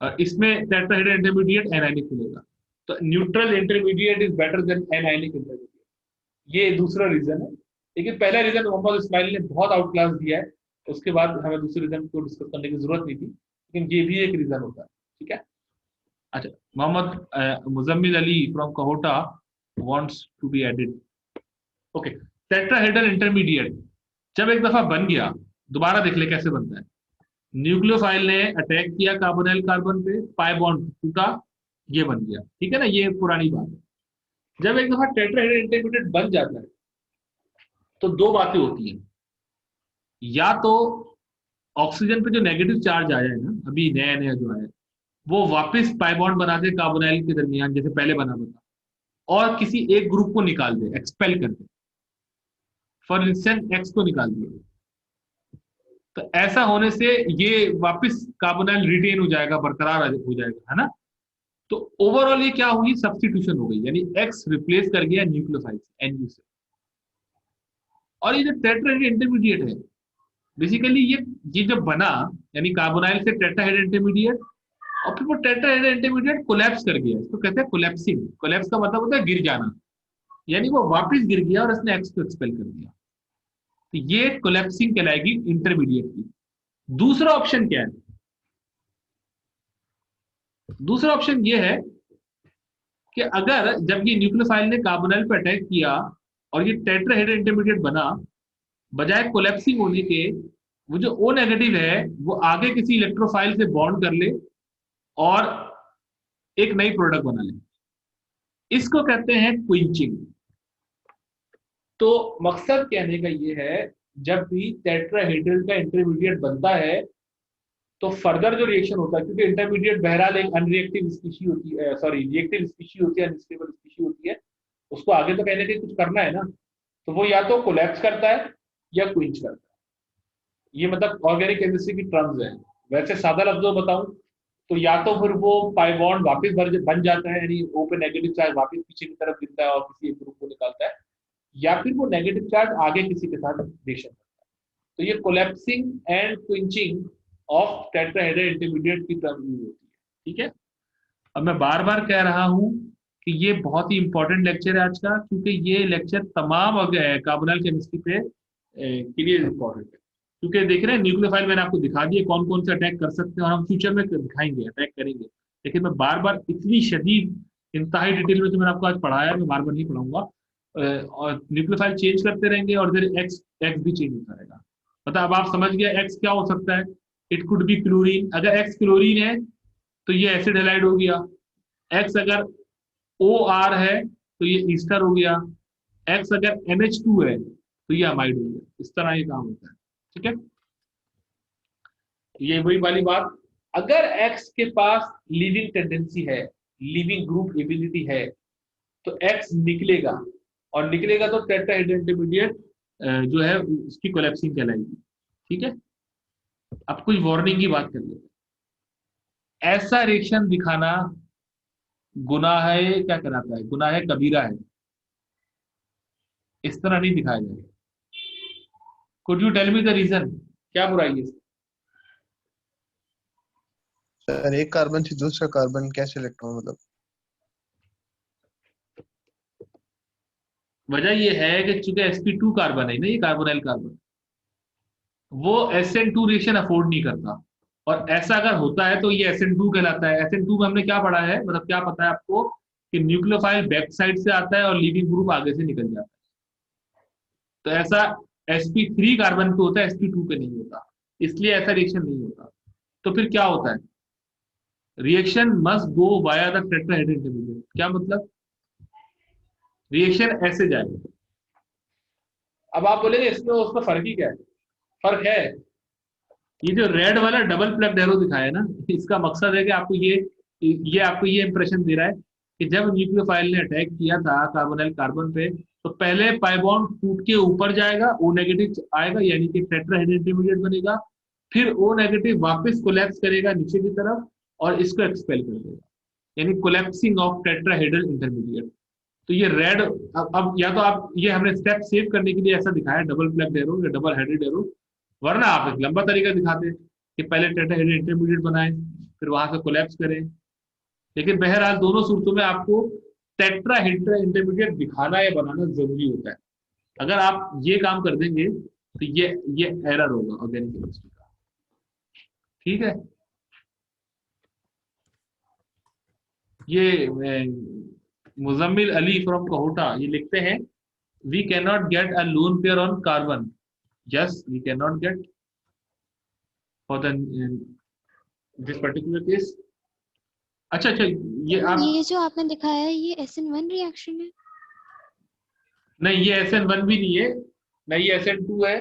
और इसमें टेट्राहेड्रल इंटरमीडिएट एनायनिक मिलेगा। तो neutral intermediate is better then anionic intermediate. ये दूसरा रीजन है। लेकिन पहला रीजन मोहम्मद इस्माइल ने बहुत आउट क्लास दिया है, उसके बाद हमें दूसरे रीजन को डिस्कस करने की जरूरत नहीं थी, लेकिन ये भी एक रीजन होता है। ठीक है, अच्छा। Mohammad Muzammil Ali from Kahota wants to be added. Okay, tetrahedral intermediate जब एक दफा बन गया, दोबारा देख ले कैसे बनता है। न्यूक्लियोफाइल ने अटैक किया कार्बोनाइल कार्बन पे, पाई बॉन्ड टूटा, ये बन गया। ठीक है ना, ये पुरानी बात है। जब एक दफा टेट्राहेड्रल इंटरमीडिएट बन जाता है तो दो बातें होती हैं, या तो ऑक्सीजन पे जो नेगेटिव चार्ज आया है ना, अभी नया नया जो आया है, वो वापस पाई बॉन्ड बना दे कार्बोनाइल के दरमियान जैसे पहले बना था, और किसी एक ग्रुप को निकाल दे, एक्सपेल कर दे। फॉर इंस्टेंस एक्स को निकाल दिया, तो ऐसा होने से ये वापस कार्बोनाइल रिटेन हो जाएगा, बरकरार हो जाएगा, है ना। तो ओवरऑल ये क्या हुई, सब्स्टिट्यूशन हो गई, यानी एक्स रिप्लेस कर गया न्यूक्लियोफाइल से, एनयू से। और ये जो टेट्राहेड्रल इंटरमीडिएट है, बेसिकली ये जब बना, यानी कार्बोनाइल से टेट्राहेड्रल इंटरमीडिएट, और फिर वो टेट्राहेड्रल इंटरमीडिएट कोलैप्स कर गया। इसको कहते हैं कोलैप्सिंग। कोलैप्स का मतलब होता है गिर जाना, यानी वो वापस गिर गया और उसने एक्स को एक्सपेल कर दिया। तो ये कोलैप्सिंग कहलाएगी इंटरमीडिएट की। दूसरा ऑप्शन क्या है? दूसरा ऑप्शन ये है कि अगर जब ये न्यूक्लियोफाइल ने कार्बोनाइल पर अटैक किया और ये टेट्राहेड्रल इंटरमीडिएट बना, बजाय कोलैप्सिंग होने के, वो जो O नेगेटिव है वो आगे किसी इलेक्ट्रोफाइल से बॉन्ड कर ले और एक नई प्रोडक्ट बना ले। इसको कहते हैं क्विंचिंग। तो मकसद कहने का ये है, जब भी टेट्राहेड्रल का इंटरमीडिएट बनता है तो फर्दर जो रिएक्शन होता है, क्योंकि इंटरमीडिएट बहरहाल एक अनरिएक्टिव स्पीशीज होती है, सॉरी रिएक्टिव स्पीशीज होती है, अनस्टेबल स्पीशीज होती है, उसको आगे तो कहने के कुछ करना है ना, तो वो या तो कोलैप्स करता है या क्विंच करता है। ये मतलब ऑर्गेनिक केमिस्ट्री की टर्म्स है। वैसे सादा लफ्जों में बताऊं तो या तो फिर वो पाई बॉन्ड वापस बन जाता है, यानी O पे नेगेटिव चार्ज वापस पीछे की तरफ गिरता है और किसी एक ग्रुप को निकालता है, या फिर वो नेगेटिव चार्ज आगे किसी के साथ रिएक्शन करता है। तो ये collapsing and quenching of tetrahedral intermediate की टर्म यूज होती है। ठीक है, अब मैं बार बार कह रहा हूं कि ये बहुत ही इंपॉर्टेंट लेक्चर है आज का, क्योंकि ये लेक्चर तमाम कार्बोनाइल केमिस्ट्री पे के लिए इंपॉर्टेंट है। क्योंकि देख रहे हैं न्यूक्लियोफाइल मैंने आपको दिखा दिए कौन कौन से अटैक कर सकते हैं, और हम फ्यूचर में दिखाएंगे, अटैक करेंगे। लेकिन मैं बार बार इतनी शदीद इंतहाई डिटेल में जो मैंने आपको आज पढ़ाया है, मैं बार बार नहीं पढ़ाऊंगा। और न्यूक्लियोफाइल चेंज करते रहेंगे और फिर एक्स भी चेंज होता रहेगा। मतलब अब आप समझ गए एक्स क्या हो सकता है। It could be chlorine. अगर एक्स क्लोरीन है तो ये एसिड हैलाइड हो गया। एक्स अगर OR है तो ये ईस्टर हो गया। एक्स अगर NH2 है तो ये अमाइड हो गया। इस तरह ये काम होता है। ठीक है, ये वही वाली बात। अगर एक्स के पास लीविंग टेंडेंसी है, लीविंग ग्रुप एबिलिटी है, तो एक्स निकलेगा, और निकलेगा तो टेट्राहेड्रल इंटरमीडिएट जो है उसकी कोलैप्सिंग कहलाएगी। ठीक है, अब कुछ वार्निंग की बात कर लेते हैं। ऐसा रिएक्शन दिखाना गुनाह है, क्या कहलाता है, गुनाह है कबीरा है। इस तरह नहीं दिखाया जाएगा। Could you tell me the reason, क्या बुराई है? सर एक कार्बन से दूसरा कार्बन कैसे इलेक्ट्रॉन, मतलब वजह ये है कि चूंकि sp2 कार्बन है ना, ये कार्बोनाइल कार्बन, वो SN2 रिएक्शन अफोर्ड नहीं करता। और ऐसा अगर होता है तो ये SN2 कहलाता है। SN2 में हमने क्या पढ़ा है, मतलब क्या पता है आपको, कि न्यूक्लियोफाइल बैक साइड से आता है और लीविंग ग्रुप आगे से निकल जाता है। तो ऐसा sp3 कार्बन पे होता है, sp2 पे नहीं होता, इसलिए ऐसा रिएक्शन नहीं होता। तो फिर क्या होता है, reaction must go via the tetrahedral intermediate. क्या मतलब, रिएक्शन ऐसे जाएगा। अब आप बोलेंगे इसमें उसमें फर्क ही क्या है, फर्क है। ये जो रेड वाला डबल प्लग एरो दिखाया है ना, इसका मकसद है कि आपको ये इंप्रेशन दे रहा है कि जब न्यूक्लियोफाइल ने अटैक किया था कार्बोनाइल कार्बन पे, तो पहले पाई बॉन्ड टूट के ऊपर जाएगा, O नेगेटिव आएगा यानी कि टेट्राहेड्रल इंटरमीडिएट बनेगा, फिर O नेगेटिव वापस कोलैप्स करेगा नीचे की तरफ और इसको एक्सपेल कर देगा, यानी कोलैप्सिंग ऑफ टेट्राहेड्रल इंटरमीडिएट। तो ये रेड, अब या तो आप, ये हमने स्टेप सेव करने के लिए ऐसा दिखाया डबल प्लग एरो या डबल हेडेड एरो, वरना आप एक लंबा तरीका दिखाते कि पहले टेट्राहेड्रल इंटरमीडिएट बनाए फिर वहां से कोलैप्स करें। लेकिन बहरहाल दोनों सूरतों में आपको टेट्राहेड्रल इंटरमीडिएट दिखाना या बनाना जरूरी होता है। अगर आप ये काम कर देंगे तो ये एरर होगा ऑर्गेनिक केमिस्ट्री का। ठीक है, ये मुजम्मिल अली फ्रॉम कोहोटा ये लिखते हैं, we can not get a lone pair on carbon. Yes, we can not get for the this particular case. अच्छा, ये आप, ये जो आपने दिखाया है ये SN1 रिएक्शन है? नहीं ये SN1 भी नहीं है, नहीं ये SN2 है,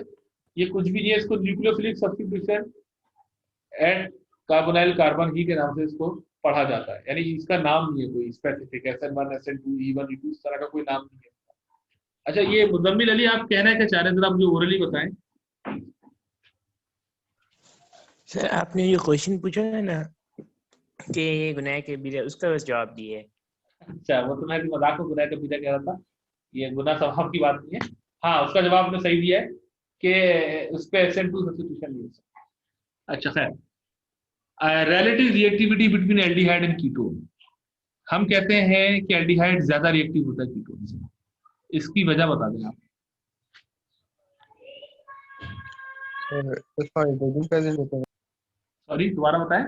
ये कुछ भी नहीं है। इसको nucleophilic substitution and carbonyl carbon ही के नाम से इसको पढ़ा जाता है, यानी इसका नाम नहीं है कोई specific SN1 SN2 E1 E2 इस तरह का कोई नाम नहीं है। अच्छा, ये मुजम्मिल अली आप कहना है क्या चाह रहे हैं, जरा मुझे ओरली बताएं। सर आपने ये क्वेश्चन पूछा है ना कि ये गुनाह के बिना, उसका बस जवाब दिए। अच्छा, वो तो मैं भी मजाक में गुनाह का बिना कह रहा था, ये गुनाह स्वभाव की बात नहीं है। हाँ, उसका जवाब आपने सही दिया है कि उस पर SN2 सब्स्टिट्यूशन नहीं हो सकता। अच्छा खैर, relative reactivity between aldehyde and ketone. हम कहते हैं कि एल्डिहाइड ज्यादा रिएक्टिव होता है कीटोन से, इसकी वजह बता दें आप। उसका हाइड्रोजन प्रेजेंट होता है। सॉरी, दोबारा बताएं।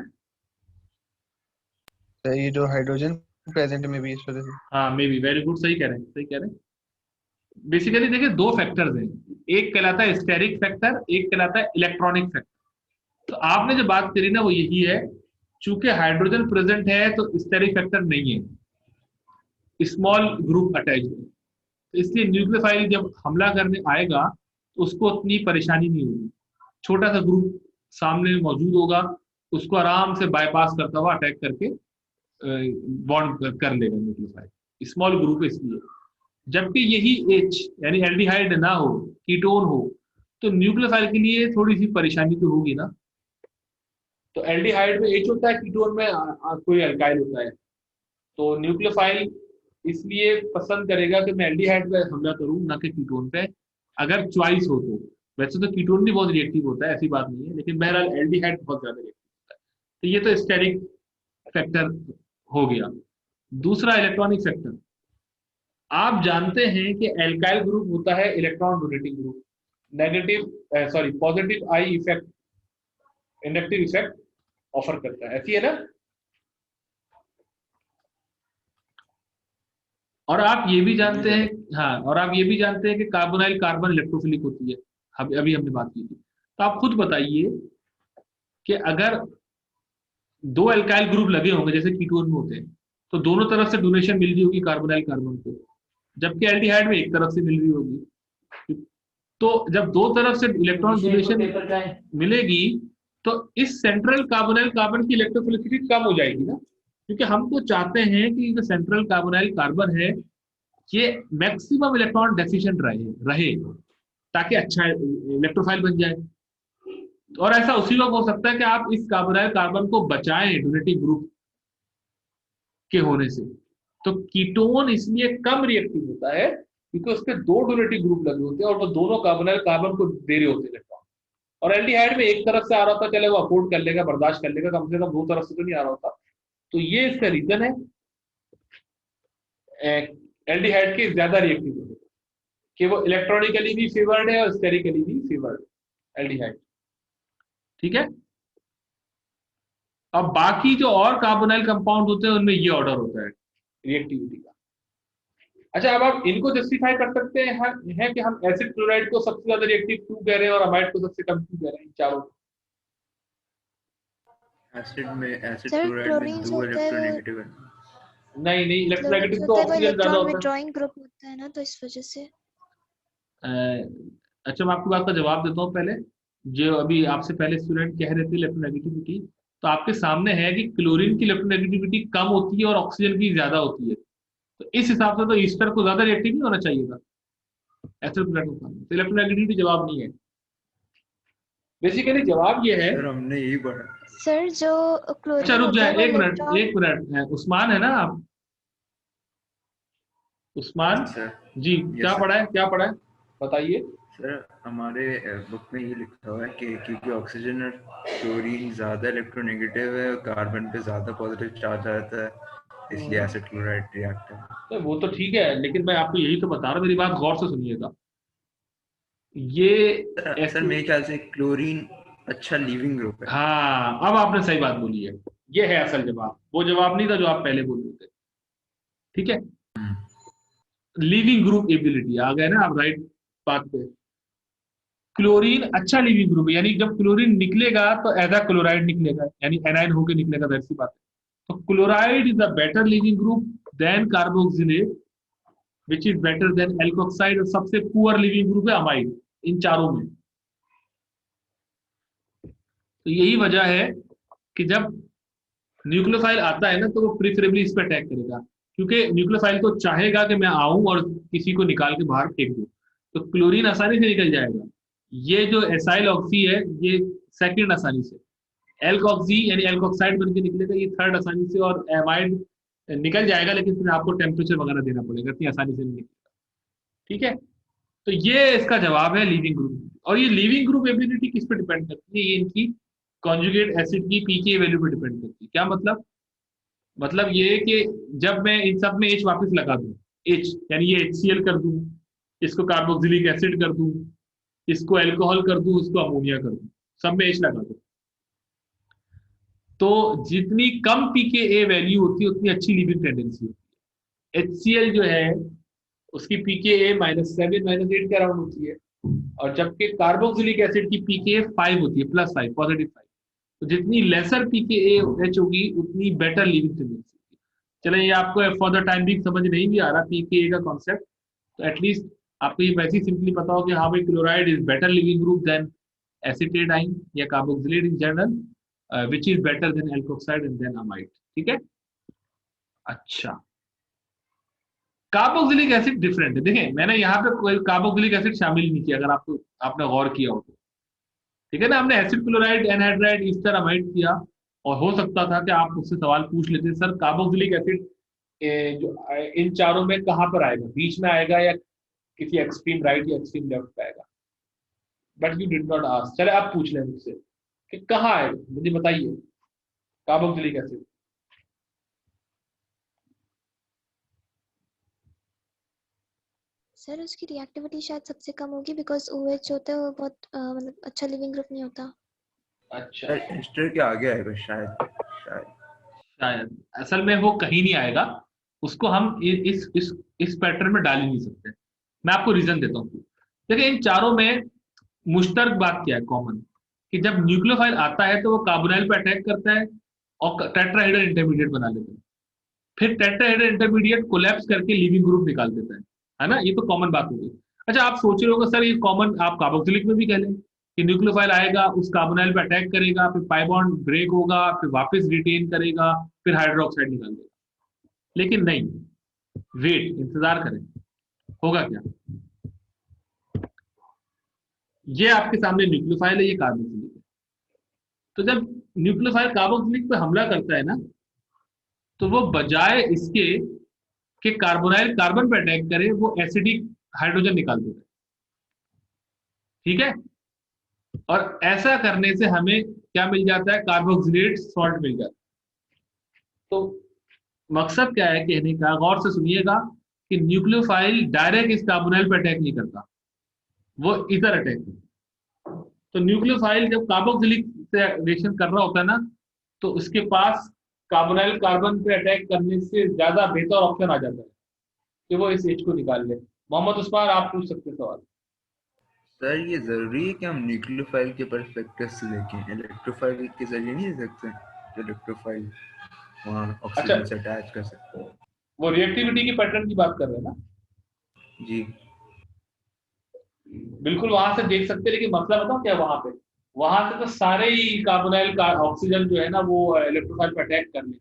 ये जो हाइड्रोजन प्रेजेंट में भी इस वजह से। हाँ, मे बी, वेरी गुड, सही कह रहे हैं, सही कह रहे हैं। बेसिकली देखिए दो फैक्टर्स हैं, एक कहलाता है स्टेरिक फैक्टर, एक कहलाता है इलेक्ट्रॉनिक फैक्टर। तो आपने जो बात करी ना वो यही है, चूंकि हाइड्रोजन प्रेजेंट है तो स्टेरिक फैक्टर नहीं है, स्मॉल ग्रुप अटैच है, तो इसलिए न्यूक्लियोफाइल जब हमला करने आएगा तो उसको उतनी परेशानी नहीं होगी, छोटा सा ग्रुप सामने मौजूद होगा, उसको आराम से बाईपास करता हुआ अटैक करके बॉन्ड कर लेगा न्यूक्लियोफाइल, स्मॉल ग्रुप इसलिए। जबकि यही H यानी एल्डिहाइड ना हो, कीटोन हो, तो न्यूक्लियोफाइल के लिए थोड़ी सी परेशानी तो होगी ना। तो एल्डिहाइड में H होता है, कीटोन में कोई अल्काइल होता है, तो न्यूक्लियोफाइल इसलिए पसंद करेगा कि मैं एल्डिहाइड पे हमला करूं ना कि कीटोन पे, अगर चॉइस हो तो। वैसे तो कीटोन भी बहुत रिएक्टिव होता है, ऐसी बात नहीं है, लेकिन बहरहाल एल्डिहाइड बहुत ज्यादा रिएक्टिव होता है। तो ये तो स्टेरिक फैक्टर हो गया। दूसरा इलेक्ट्रॉनिक फैक्टर, आप जानते हैं कि एल्काइल ग्रुप होता है electron donating group, positive I effect, inductive effect offer करता है, ऐसी है ना। और आप ये भी जानते हैं, हाँ, और आप ये भी जानते हैं कि कार्बोनाइल कार्बन इलेक्ट्रोफिलिक होती है, अभी हमने बात की थी। तो आप खुद बताइए कि अगर दो एल्काइल ग्रुप लगे होंगे जैसे कीटोन में होते हैं, तो दोनों तरफ से डोनेशन मिल रही होगी कार्बोनाइल कार्बन को, जबकि एल्डिहाइड में एक तरफ से मिल रही होगी। तो जब दो तरफ से इलेक्ट्रॉन डोनेशन मिलेगी तो इस सेंट्रल कार्बोनाइल कार्बन की इलेक्ट्रोफिलिसिटी कम हो जाएगी ना, क्योंकि हम तो चाहते हैं कि जो सेंट्रल कार्बोनाइल कार्बन है ये मैक्सिमम इलेक्ट्रॉन डेफिशिएंट रहे ताकि अच्छा इलेक्ट्रोफाइल बन जाए। और ऐसा उसी वक्त हो सकता है कि आप इस कार्बोनाइल कार्बन को बचाएं डोनेटिंग ग्रुप के होने से। तो कीटोन इसलिए कम रिएक्टिव होता है क्योंकि उसके दो डोनेटिंग ग्रुप लगे होते हैं और वो दोनों कार्बोनाइल कार्बन को दे रहे होते हैं इलेक्ट्रॉन। और एल्डिहाइड में एक तरफ से आ रहा होता, चले वो अफोर्ड कर लेगा, बर्दाश्त कर लेगा, कम से कम दो तरफ से तो नहीं आ रहा होता। तो ये इसका रीजन है एल्डिहाइड के ज्यादा रिएक्टिव होने का, कि वो इलेक्ट्रॉनिकली भी फेवर्ड है और स्टेरिकली भी फेवर्ड एल्डिहाइड। ठीक है, अब बाकी जो और कार्बोनाइल कंपाउंड होते हैं उनमें ये ऑर्डर होता है रिएक्टिविटी का। अच्छा, अब आप इनको जस्टिफाई कर सकते हैं कि हम एसिड क्लोराइड को सबसे ज्यादा रिएक्टिव क्यों कह रहे हैं और अमाइड को सबसे कम क्यों कह रहे हैं, चारों। एसिड में एसिड सर क्लोराइड में क्लोरीन जो 2 होता है वो इलेक्ट्रोनेगेटिव है। नहीं नहीं, क्लोरीन इलेक्ट्रोनेगेटिव जो तो होता है वो ऑक्सीजन ज्यादा इलेक्ट्रॉन होता विड्रॉइंग ग्रुप होता है ना, तो इस वजह से। है। अच्छा, मैं आपकी बात का जवाब देता हूँ पहले। जो अभी आपसे पहले स्टूडेंट कह रहे थे इलेक्ट्रोनेगेटिविटी, तो आपके सामने है कि क्लोरीन की इलेक्ट्रोनेगेटिविटी कम होती है और ऑक्सीजन की ज्यादा होती है। तो इस हिसाब से तो ईस्टर को ज्यादा रिएक्टिव नहीं होना चाहिए था एसिड क्लोराइड के सामने। तो इलेक्ट्रोनेगेटिविटी जवाब नहीं है। बेसिकली जवाब ये है। सर हमने यही पढ़ा। सर जो अच्छा क्लोरीन रुक होता है जाए, वो एक मिनट इलेक्ट्रॉन। एक मिनट। उस्मान है ना आप? उस्मान सर जी, यस क्या सर। पढ़ा है, क्या पढ़ा है, बताइए। सर हमारे बुक में ये लिखा हुआ है कि क्योंकि ऑक्सीजन और क्लोरीन ज़्यादा इलेक्ट्रोनेगेटिव है और कार्बन पे ज़्यादा पॉजिटिव चार्ज आता है, इसलिए एसिड क्लोराइड रिएक्ट है। तो वो तो ठीक है, लेकिन मैं आपको यही तो बता रहा हूँ, मेरी बात गौर से सुनिएगा। ये सर ऐसे, मेरे ख्याल से क्लोरीन अच्छा लीविंग ग्रुप है। हाँ अब आपने सही बात बोली है। ये है असल जवाब, वो जवाब नहीं था जो आप पहले बोल रहे थे। ठीक है, लिविंग ग्रुप एबिलिटी आ गए ना आप राइट बात पे। क्लोरीन अच्छा लिविंग ग्रुप है, यानी जब क्लोरीन निकलेगा तो एजा क्लोराइड निकलेगा, यानी एनाइन होकर निकलेगा, वैसी बात है। तो chloride is a better leaving group than carboxylate which is better than alkoxide, और सबसे पुअर लिविंग ग्रुप है अमाइड इन चारों में। तो यही वजह है कि जब न्यूक्लियोफाइल आता है ना तो वो प्रिफरेबली इस पर अटैक करेगा, क्योंकि न्यूक्लियोफाइल तो चाहेगा कि मैं आऊं और किसी को निकाल के बाहर फेंक दूं। तो क्लोरीन आसानी से निकल जाएगा। ये जो एसाइल ऑक्सी है ये सेकंड आसानी से, एल्कोक्सी यानी एल्कोक्साइड बन के निकलेगा ये थर्ड आसानी से, और एमाइड निकल जाएगा, लेकिन फिर आपको टेम्परेचर वगैरह देना पड़ेगा, इतनी आसानी से नहीं निकलेगा। ठीक है, तो ये इसका जवाब है लिविंग ग्रुप। और ये लिविंग ग्रुप एबिलिटी किस पे डिपेंड करती है? ये इनकी कॉन्जुगेट एसिड की पीके वैल्यू पे डिपेंड करती है। क्या मतलब? मतलब ये कि जब मैं इन सब में H वापस लगा दूं, H यानी ये HCl कर दूं, इसको कार्बोक्सिलिक एसिड कर दूं, इसको अल्कोहल कर दूं, इसको अमोनिया कर दूं, सब में H लगा दूं, तो जितनी कम pKa वैल्यू होती है उतनी अच्छी लिविंग टेंडेंसी होती है। HCl जो है उसकी pKa -7 -8 के अराउंड होती है, और जबकि कार्बोक्सिलिक एसिड की pKa 5 होती है, +5 पॉजिटिव 5। तो जितनी लेसर pKa होगी उतनी बेटर लिविंग टेंडेंसी होगी। चले, ये आपको फॉर द टाइम भी समझ नहीं भी आ रहा pKa का कॉन्सेप्ट, तो एटलीस्ट आपको ये वैसे ही सिंपली पता हो कि हाँ भाई chloride is better leaving group than acetylide या carboxylate in general, which is better than alkoxide and then amide. ठीक है, अच्छा कार्बोक्सिलिक एसिड डिफरेंट है। देखें मैंने यहाँ पे कोई कार्बोक्सिलिक एसिड शामिल नहीं किया, अगर आपको आपने गौर किया हो तो। ठीक है ना, हमने acid chloride anhydride Easter amide किया, और हो सकता था कि आप मुझसे सवाल पूछ लेते सर कार्बोक्सिलिक एसिड जो इन चारों में कहाँ पर आएगा, बीच में आएगा या किसी एक्सट्रीम राइट या एक्सट्रीम लेफ्ट पे आएगा, but you did not ask. चले आप पूछ लें मुझसे कि कहाँ आएगा, मुझे बताइए कार्बोक्सिलिक एसिड। सर उसकी रिएक्टिविटी शायद सबसे कम होगी बिकॉज OH होता है वो बहुत मतलब अच्छा लिविंग ग्रुप नहीं होता। अच्छा सर एस्टर के आगे आएगा शायद। शायद असल में वो कहीं नहीं आएगा, उसको हम इस पैटर्न में डाल ही नहीं सकते। मैं आपको रीजन देता हूँ। देखिए इन चारों में मुश्तरक बात क्या है, कॉमन, कि जब न्यूक्लियोफाइल आता है तो वो कार्बोनाइल पे अटैक करता है और टेट्राहेड्रल इंटरमीडिएट बना लेता है, फिर टेट्राहेड्रल इंटरमीडिएट कोलैप्स करके लिविंग ग्रुप निकाल देता है ना, ये तो कॉमन बात होगी। अच्छा आप सोच रहे होगे सर ये कॉमन आप कार्बोक्सिलिक में भी कह लें कि न्यूक्लियोफाइल आएगा उस कार्बोनाइल पे अटैक करेगा, फिर पाई बॉन्ड ब्रेक होगा, फिर वापस रिटेन करेगा, फिर हाइड्रोक्साइड निकाल देगा। लेकिन नहीं, वेट, इंतजार करें, होगा क्या। ये आपके सामने न्यूक्लियोफाइल है, ये कार्बोक्सिलिक है। तो जब न्यूक्लियोफाइल कार्बोक्सिलिक पे हमला करता है ना, तो वो बजाय इसके कि कार्बोनाइल कार्बन पे अटैक करे वो एसिडिक हाइड्रोजन निकाल देता है। ठीक है, और ऐसा करने से हमें क्या मिल जाता है, कार्बोक्सिलेट सॉल्ट मिल जाता है। तो मकसद क्या है कहने का, गौर से सुनिएगा कि न्यूक्लियोफाइल डायरेक्ट इस कार्बोनाइल पे अटैक नहीं करता, वो इधर अटैक करता। तो न्यूक्लियोफाइल जब कार्बोक्सिलिक से रिएक्शन कर रहा होता है ना, तो उसके पास कार्बोनाइल कार्बन पे अटैक करने से ज्यादा बेहतर ऑप्शन आ जाता है कि वो इस एच को निकाल ले। मोहम्मद उस्मान आप पूछ सकते सवाल। सर ये जरूरी है कि हम न्यूक्लियोफाइल के परस्पेक्टिव से देखें, इलेक्ट्रोफाइल के जरिए नहीं देख सकते? इलेक्ट्रोफाइल वहाँ अच्छा, ऑक्सीजन से अटैच कर सकते हैं। वो रिएक्टिविटी की पैटर्न की बात कर रहे हैं ना? जी बिल्कुल वहां से देख सकते हैं, लेकिन मतलब बताओ क्या वहां पे, वहां से तो सारे ही कार्बोनाइल का ऑक्सीजन जो है ना वो इलेक्ट्रोफाइल पर अटैक कर लेंगे,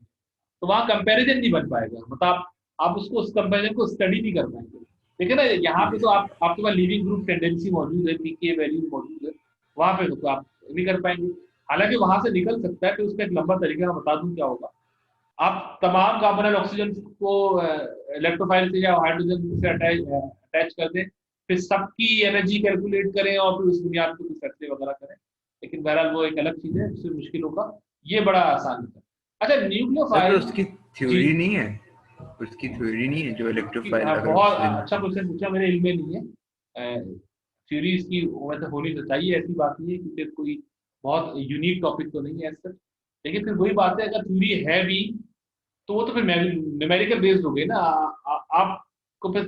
तो वहां कंपैरिजन नहीं बन पाएगा, मतलब आप उसको उस कंपैरिजन को स्टडी नहीं कर पाएंगे। देखिए ना यहाँ पे तो आपके पास लिविंग ग्रुप टेंडेंसी मौजूद है, पीके वैल्यू मौजूद है, वहां पे तो आप नहीं कर पाएंगे। हालांकि वहां से निकल सकता है, तो उसका एक लंबा तरीका मैं बता दूं क्या होगा। आप तमाम कार्बोनाइल ऑक्सीजन को इलेक्ट्रोफाइल से या हाइड्रोजन से अटैच कर दें, फिर सबकी एनर्जी कैलकुलेट करें और फिर उस बुनियाद पर कुछ फैसले वगैरह करें, लेकिन बहरहाल वो एक अलग चीज है, उससे मुश्किल होगा, ये बड़ा आसान है। अच्छा, सर न्यूक्लियोफाइल उसकी थ्योरी नहीं है, उसकी थ्योरी नहीं है जो इलेक्ट्रोफाइल अगर बहुत ऑक्सीजन अच्छा क्वेश्चन पूछा, मेरे इल्म में नहीं है थ्योरी इसकी, वैसे होनी तो चाहिए, ऐसी बात नहीं है, क्योंकि कोई बहुत यूनिक टॉपिक तो नहीं है सर, लेकिन फिर वही बात है, अगर थ्योरी है भी तो वो तो फिर न्यूमेरिकल बेस्ड हो गई ना। आपको फिर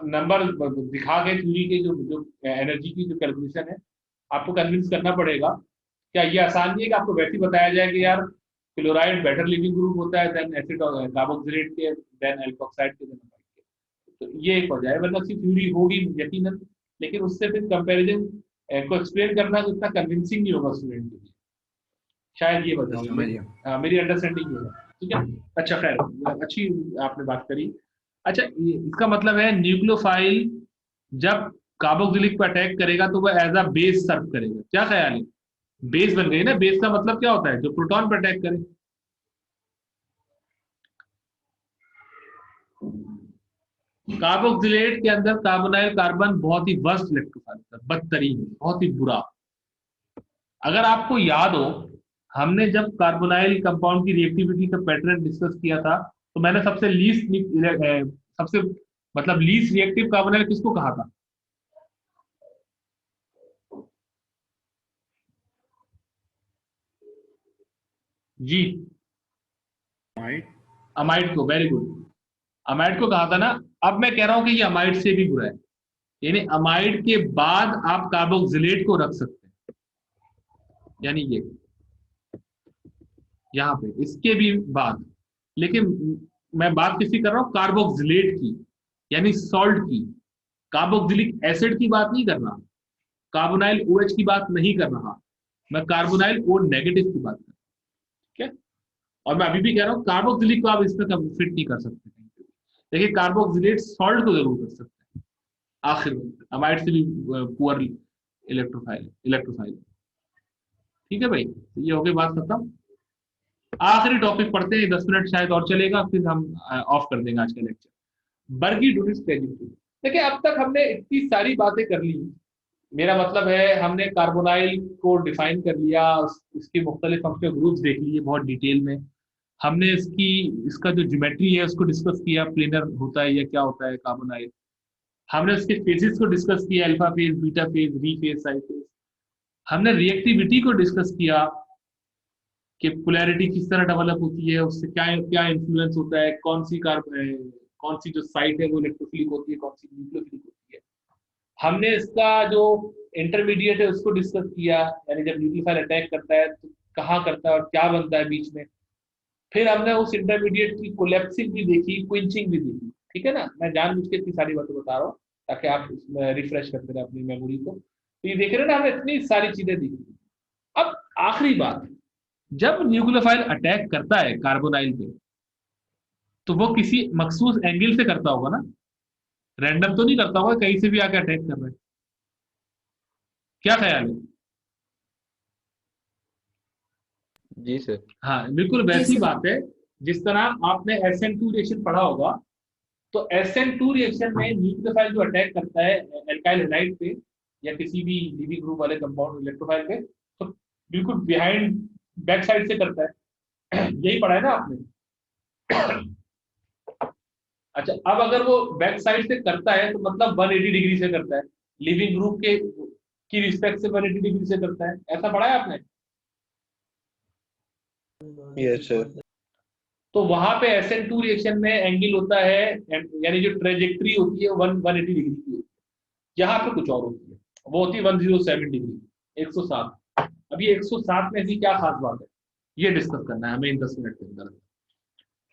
नंबर दिखा के थ्योरी के जो जो एनर्जी की जो कैलकुलेशन है, आपको कन्विंस करना पड़ेगा। क्या ये आसान नहीं है कि आपको वैसे ही बताया जाए कि यार क्लोराइड बेटर लिविंग ग्रुप होता है देन एसिड और कार्बोक्सिलेट के, देन एल्कोक्साइड के, देन अमाइड के, तो ये एक वजह है, वरना उसकी थ्योरी होगी यकीनन, लेकिन उससे फिर कंपैरिजन को एक्सप्लेन करना तो इतना कन्विंसिंग नहीं होगा स्टूडेंट के लिए, शायद ये वजह समझ होगी। गया। मेरी अंडरस्टैंडिंग ये है, ठीक है। अच्छा खैर, अच्छी आपने बात करी। अच्छा, इसका मतलब है न्यूक्लियोफाइल जब कार्बोक्सिलिक पर अटैक करेगा तो वह एज अ बेस सर्व करेगा, क्या ख्याल है? बेस बन गई ना, बेस का मतलब क्या होता है? जो प्रोटॉन पर अटैक करे। कार्बोक्सिलेट के अंदर कार्बोनाइल कार्बन बहुत ही वर्स्ट इलेक्ट्रोफाइल होता है, बदतरीन, बहुत ही बुरा। अगर आपको याद हो, हमने जब कार्बोनाइल कंपाउंड की रिएक्टिविटी का पैटर्न डिस्कस किया था, तो मैंने सबसे मतलब लीस्ट रिएक्टिव कार्बोनाइल किसको कहा था? जी, अमाइड को, वेरी गुड, अमाइड को कहा था ना। अब मैं कह रहा हूं कि ये अमाइड से भी बुरा है, यानी अमाइड के बाद आप कार्बोक्सिलेट को रख सकते हैं, यानी ये यहाँ पे इसके भी बाद, लेकिन मैं बात किसी कर रहा हूँ कार्बोक्सिलेट की, यानी सॉल्ट की, कार्बोक्सिलिक एसिड की बात नहीं कर रहा, कार्बोनाइल OH की बात नहीं कर रहा, मैं कार्बोनाइल O नेगेटिव की बात कर रहा हूँ, ठीक है। और मैं अभी भी कह रहा हूँ कार्बोक्सिलिक को आप इसमें फिट नहीं कर सकते, देखिए कार्बोक्सिलेट सॉल्ट को जरूर कर सकते हैं आखिर में, अमाइड से भी पुअर इलेक्ट्रोफाइल, ठीक है भाई। तो ये हो गई बात खत्म। आखिरी टॉपिक पढ़ते हैं, 10 मिनट शायद और चलेगा, फिर हम ऑफ कर देंगे आज का लेक्चर। बर्गीडुनिस ट्रेजेक्टरी। देखिए अब तक हमने इतनी सारी बातें कर ली, मेरा मतलब है हमने कार्बोनाइल को डिफाइन कर लिया, इसके मुख्तलिफ फंक्शनल ग्रुप्स देख लिए बहुत डिटेल में, हमने इसका जो ज्योमेट्री है उसको डिस्कस किया, प्लेनर होता है या क्या होता है कार्बोनाइल, हमने उसके फेजेस को डिस्कस किया, अल्फा फेज, बीटा फेज, री फेज, साई फेज, हमने रिएक्टिविटी को डिस्कस किया कि पोलैरिटी किस तरह डेवलप होती है, उससे क्या क्या इन्फ्लुएंस होता है, कौन सी जो साइट है वो इलेक्ट्रोफिलिक होती है, कौन सी न्यूक्लियोफिलिक होती है। हमने इसका जो इंटरमीडिएट है उसको डिस्कस किया, यानी जब न्यूक्लियोफाइल अटैक करता है तो कहाँ करता है और क्या बनता है बीच में। फिर हमने उस इंटरमीडिएट की कोलैप्सिंग भी देखी, क्विंचिंग भी देखी, ठीक है ना। मैं जानबूझ के इतनी सारी बातें बता रहा हूँ ताकि आप इसमें रिफ्रेश करते रहे अपनी मेमोरी को। तो ये देख रहे हैं ना, हमने इतनी सारी चीजें देखी। अब आखिरी बात, जब न्यूक्लियोफाइल अटैक करता है कार्बोनाइल पे, तो वो किसी मखसूस एंगल से करता होगा ना, रैंडम तो नहीं करता होगा, कहीं से भी आके अटैक कर रहा है, क्या ख्याल है? जी सर। हाँ बिल्कुल वैसी बात है, जिस तरह आपने SN2 रिएक्शन पढ़ा होगा, तो SN2 रिएक्शन में न्यूक्लियोफाइल जो अटैक करता है एल्काइल हैलाइड पे या किसी भी लिविंग ग्रुप वाले कंपाउंड इलेक्ट्रोफाइल पे, तो बिल्कुल बिहाइंड बैक साइड से करता है, यही पढ़ा है ना आपने। अच्छा, अब अगर वो बैक साइड से करता है तो मतलब 180 डिग्री से करता है, लिविंग ग्रुप के की रिस्पेक्ट से 180 डिग्री से करता है, ऐसा पढ़ा है आपने? Yes sir. तो वहां पे SN2 रिएक्शन में एंगल होता है, यानी जो ट्रेजेक्ट्री होती है 180 डिग्री की होती है, यहाँ पे कुछ और होती है, वो होती है 107 डिग्री, 107। अब ये 107 में ऐसी क्या खास बात है? ये डिस्कस करना है हमें इन 10 मिनट के अंदर।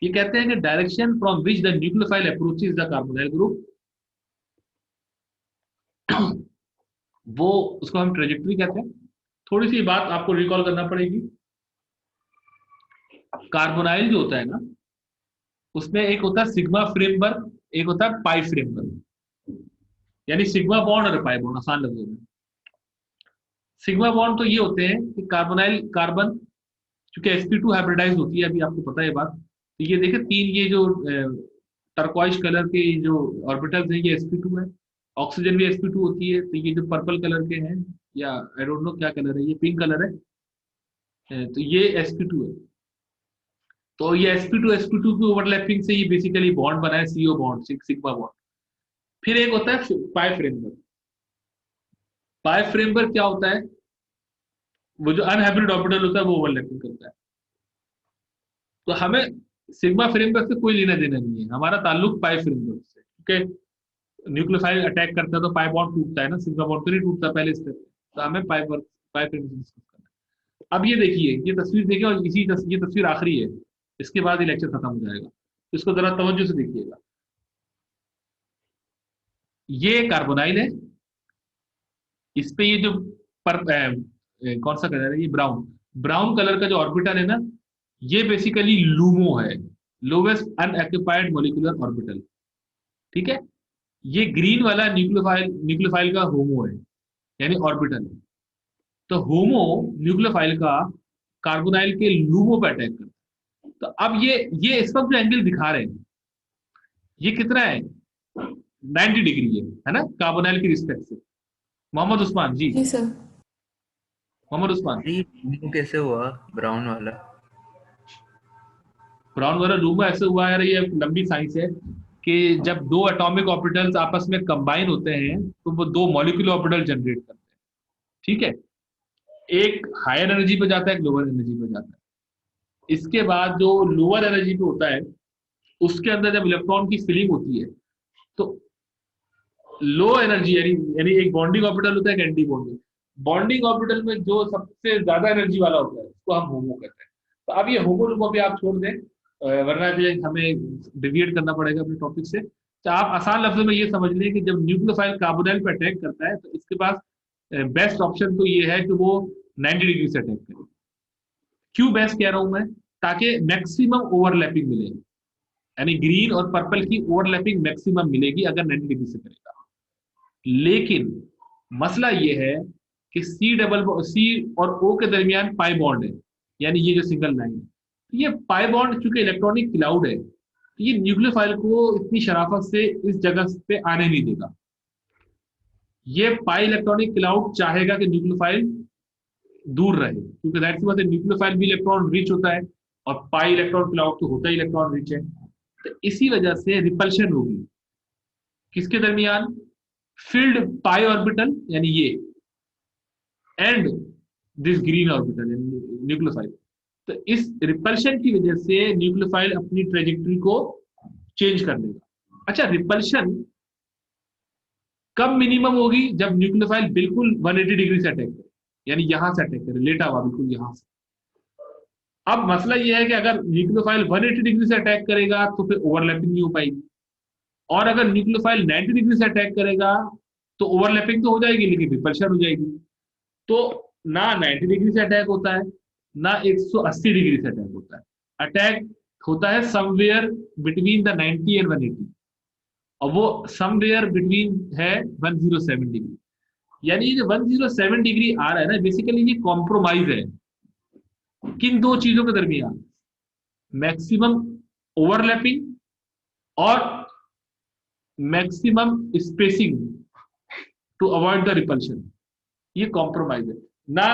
ये कहते हैं कि direction from which the nucleophile approaches the carbonyl group, वो उसको हम ट्रेजेक्टरी कहते हैं। थोड़ी सी बात आपको रिकॉल करना पड़ेगी। कार्बोनाइल जो होता है ना, उसमें एक होता है सिग्मा फ्रेमवर्क, एक होता है पाई फ्रेमवर्क, यानी सिग्मा बॉन्ड और पाई बॉन्ड, आसान लफ्जों में। सिग्मा बॉन्ड तो ये होते हैं कि कार्बोनाइल कार्बन चूंकि sp2 हाइब्रिडाइज होती है, अभी आपको पता है बात, तो ये देखे 3 ये जो टर्कॉइज कलर के जो ऑर्बिटल्स हैं ये sp2 है, ऑक्सीजन भी sp2 होती है, तो ये जो पर्पल कलर के हैं, या आई डोंट नो क्या कलर है, ये पिंक कलर है, तो ये sp2 है। तो ये sp2 की ओवरलैपिंग से ये बेसिकली बॉन्ड बना है, CO बॉन्ड, सिग्मा बॉन्ड। फिर एक होता है पाई फ्रेमवर्क। पाई फ्रेमवर्क क्या होता है, वो जो अनहाइब्रिड ऑर्बिटल होता है वो ओवरलैपिंग करता है। तो हमें सिग्मा फ्रेमवर्क से कोई लेना देना नहीं है, हमारा ताल्लुक पाई फ्रेमवर्क से, क्योंकि न्यूक्लियोफाइल अटैक करता है तो पाई बॉन्ड टूटता है ना, सिग्मा बॉन्ड तो नहीं टूटता पहले स्टेप। तो हमें पाई फ्रेमवर्क डिस्कस करना है। अब ये देखिए, ये तस्वीर देखिए, और ये तस्वीर आखिरी है, इसके बाद ये लेक्चर खत्म हो जाएगा, तो इसको जरा तवज्जो से देखिएगा। ये कार्बोनाइल है, इस पे ये जो कौन सा कलर है, ये ब्राउन कलर का जो ऑर्बिटल है ना, ये बेसिकली लूमो है, लोवेस्ट अनऑक्युपाइड मॉलिक्यूलर ऑर्बिटल। ठीक है, ये ग्रीन वाला न्यूक्लियोफाइल का होमो है, यानी ऑर्बिटल है। तो होमो न्यूक्लियोफाइल का कार्बोनाइल के लूमो पे अटैक करता है। तो अब ये इस वक्त जो एंगल दिखा रहे हैं, ये कितना है, 90 डिग्री है ना, कार्बोनाइल की रिस्पेक्ट से। मोहम्मद उस्मान जी। जी सर। मोहम्मद उस्मान जी, लूमो कैसे हुआ ब्राउन वाला? ब्राउन वाला लूमो ऐसे हुआ है, ये लंबी साइंस है कि जब 2 एटॉमिक ऑर्बिटल्स आपस में कंबाइन होते हैं तो वो 2 मॉलिक्यूलर ऑर्बिटल जनरेट करते हैं। ठीक है, एक हायर एनर्जी पे जाता है, एक लोअर एनर्जी पे जाता है। इसके बाद जो लोअर एनर्जी पे होता है, उसके अंदर जब इलेक्ट्रॉन की फिलिंग होती है, तो लो एनर्जी यानी एक बॉन्डिंग ऑर्बिटल होता है, एक एंटी बॉन्डिंग ऑर्बिटल में जो सबसे ज्यादा एनर्जी वाला होता है उसको हम होमो कहते हैं। तो अब ये होमो लूमो भी आप छोड़ दें, वरना हमें डिविएट करना पड़ेगा अपने टॉपिक से। तो आप आसान लफ्जों में ये समझ लें कि जब न्यूक्लियोफाइल कार्बोनाइल पे अटैक करता है, तो इसके पास बेस्ट ऑप्शन तो ये है कि वो 90 डिग्री से अटैक करे। क्यों बेस्ट कह रहा हूं मैं, ताकि मैक्सिमम ओवरलैपिंग मिले, यानी ग्रीन और पर्पल की ओवरलैपिंग मैक्सिमम मिलेगी अगर 90 डिग्री से करेगा। लेकिन मसला ये है कि सी और ओ के दरमियान पाई बॉन्ड है, यानी ये जो सिंगल लाइन है, ये पाई बॉन्ड चूंकि इलेक्ट्रॉनिक क्लाउड है, तो ये न्यूक्लियोफाइल को इतनी शराफत से इस जगह पे आने नहीं देगा। ये पाई इलेक्ट्रॉनिक क्लाउड चाहेगा कि न्यूक्लियोफाइल दूर रहे, क्योंकि दैट सी बात है, न्यूक्लियोफाइल भी इलेक्ट्रॉन रिच होता है और पाई इलेक्ट्रॉन क्लाउड तो होता ही इलेक्ट्रॉन रिच है। तो इसी वजह से रिपल्शन होगी किसके दरमियान, फिल्ड पाई ऑर्बिटल यानी ये, and this green orbital nucleophile. तो इस रिपल्शन की वजह से न्यूक्लियोफाइल अपनी ट्रेजेक्टरी को चेंज कर लेगा। अच्छा, रिपल्शन कब मिनिमम होगी, जब न्यूक्लियोफाइल बिल्कुल 180 डिग्री से अटैक करे, यानी यहां से अटैक करे, लेटा हुआ बिल्कुल यहां से। अब मसला यह है कि अगर न्यूक्लियोफाइल 180 डिग्री से अटैक करेगा तो फिर ओवरलैपिंग नहीं हो पाएगी, और अगर न्यूक्लियोफाइल 90 डिग्री से अटैक करेगा तो ओवरलैपिंग तो हो जाएगी लेकिन रिपल्शन हो जाएगी। तो ना 90 डिग्री से अटैक होता है, ना 180 डिग्री से अटैक होता है। अटैक होता है समवेयर बिटवीन द 90 एंड 180, और वो समवेयर बिटवीन है 107 डिग्री। यानी ये जो 107 डिग्री आ रहा है ना, बेसिकली ये कॉम्प्रोमाइज है किन 2 चीजों के दरमियान, मैक्सिमम ओवरलैपिंग और maximum spacing to avoid the repulsion. ये कॉम्प्रोमाइज है ना,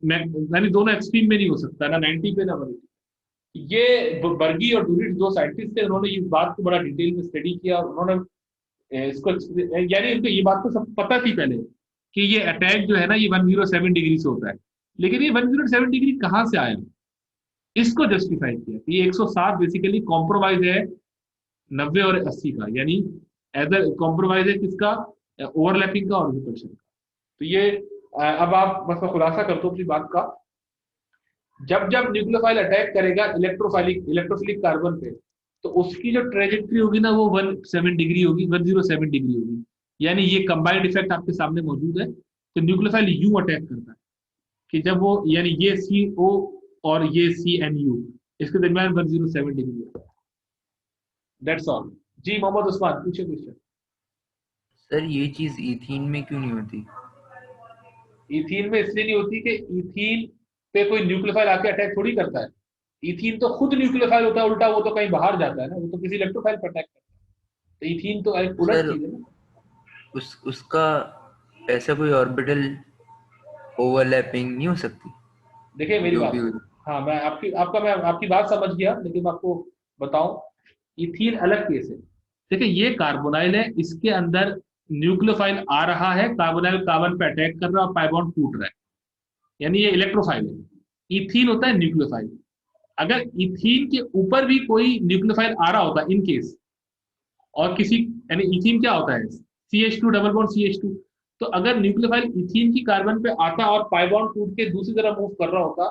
यानी दोनों एक्सट्रीम में नहीं हो सकता, ना 90 पे ना 180। ये बर्गी और डूरिट 2 साइंटिस्ट थे, उन्होंने इस बात को बड़ा डिटेल में स्टडी किया, और उन्होंने इसको, यानी उनको ये बात तो सब पता थी पहले कि ये अटैक जो है ना ये 107 डिग्री से होता है, लेकिन ये 107 डिग्री कहाँ से आया, इसको जस्टिफाई किया। ये 107 बेसिकली कॉम्प्रोमाइज है 90 और 80 का, यानी एज अ कॉम्प्रोमाइज है किसका, ओवरलैपिंग का और रिपल्शन का। तो ये अब आप बस खुलासा कर दो अपनी बात का, जब जब न्यूक्लियोफाइल अटैक करेगा इलेक्ट्रोफिलिक कार्बन पे, तो उसकी जो ट्रेजेक्ट्री होगी ना वो 17 डिग्री होगी, 107 डिग्री होगी। यानी ये कंबाइंड इफेक्ट आपके सामने मौजूद है। तो न्यूक्लियोफाइल यूं अटैक करता है कि जब वो, यानी ये CO और ये CNU, इसके दरमियान 107 डिग्री है। That's all. जी मोहम्मद उस्मान, पूछे क्वेश्चन। सर ये चीज इथीन में क्यों नहीं होती? इथीन में इसलिए नहीं होती कि इथीन पे कोई न्यूक्लियोफाइल आके अटैक थोड़ी करता है। इथीन तो खुद न्यूक्लियोफाइल होता है, उल्टा वो तो कहीं बाहर जाता है ना, वो तो किसी इलेक्ट्रोफाइल पर अटैक करता है। तो इथीन तो एक उलट सर चीज है ना। उसका ऐसा कोई ऑर्बिटल ओवरलैपिंग नहीं हो सकती? देखिए मेरी जो बात भी सुनो। हाँ, मैं आपकी बात समझ गया, लेकिन मैं आपको बताऊं, इथीन अलग केस है। देखिए ये कार्बोनाइल है, इसके अंदर न्यूक्लियोफाइल आ रहा है, कार्बोनाइल कार्बन पे अटैक कर रहा है और पाई बॉन्ड टूट रहा है, यानी ये इलेक्ट्रोफाइल है। इथीन होता है न्यूक्लियोफाइल। अगर इथीन के ऊपर भी कोई न्यूक्लियोफाइल आ रहा होता इन केस, और किसी, यानी इथीन क्या होता है, CH2 डबल बॉन्ड CH2, तो अगर न्यूक्लियोफाइल इथीन की कार्बन पे आता और पाई बॉन्ड टूट के दूसरी तरफ मूव कर रहा होता,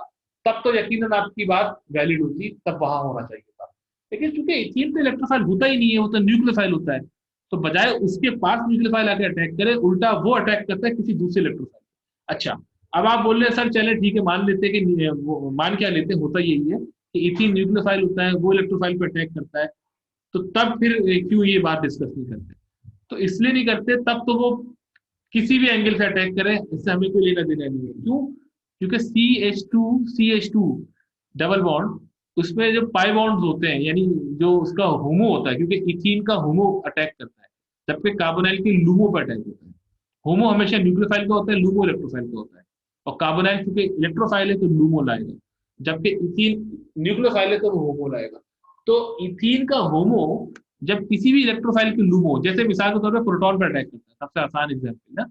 तब तो यकीनन आपकी बात वैलिड होती, तब वहां होना चाहिए था। लेकिन चूंकि इथीन तो इलेक्ट्रोफाइल होता ही नहीं है, वो तो न्यूक्लियोफाइल होता है, तो बजाय उसके पास न्यूक्लियोफाइल आके अटैक करे, उल्टा वो अटैक करता है किसी दूसरे इलेक्ट्रोफाइल। अच्छा, अब आप बोल रहे हैं सर चले ठीक है, मान लेते हैं कि मान क्या लेते हैं, होता यही है कि इथीन न्यूक्लियोफाइल होता है, वो इलेक्ट्रोफाइल पे अटैक करता है, तो तब फिर क्यों ये बात डिस्कस नहीं करते? तो इसलिए नहीं करते, तब तो वो किसी भी एंगल से अटैक करें, इससे हमें कोई लेना देना नहीं है। क्यों? क्योंकि CH2 डबल बॉन्ड, उसमें जो पाई बॉन्ड्स होते हैं, यानी जो उसका होमो होता है, क्योंकि इथीन का होमो अटैक करता है, जबकि कार्बोनाइल के लूमो पर अटैक होता है। होमो हमेशा न्यूक्लियोफाइल का होता है, लूमो इलेक्ट्रोफाइल का होता है, और कार्बोनाइल क्योंकि इलेक्ट्रोफाइल है तो लूमो लाएगा, जबकि इथीन न्यूक्लियोफाइल है तो वो होमो लाएगा। तो इथीन का होमो जब किसी भी इलेक्ट्रोफाइल के लूमो, जैसे मिसाल के तौर पर प्रोटॉन पर अटैक करता है, सबसे आसान एग्जाम्पल ना,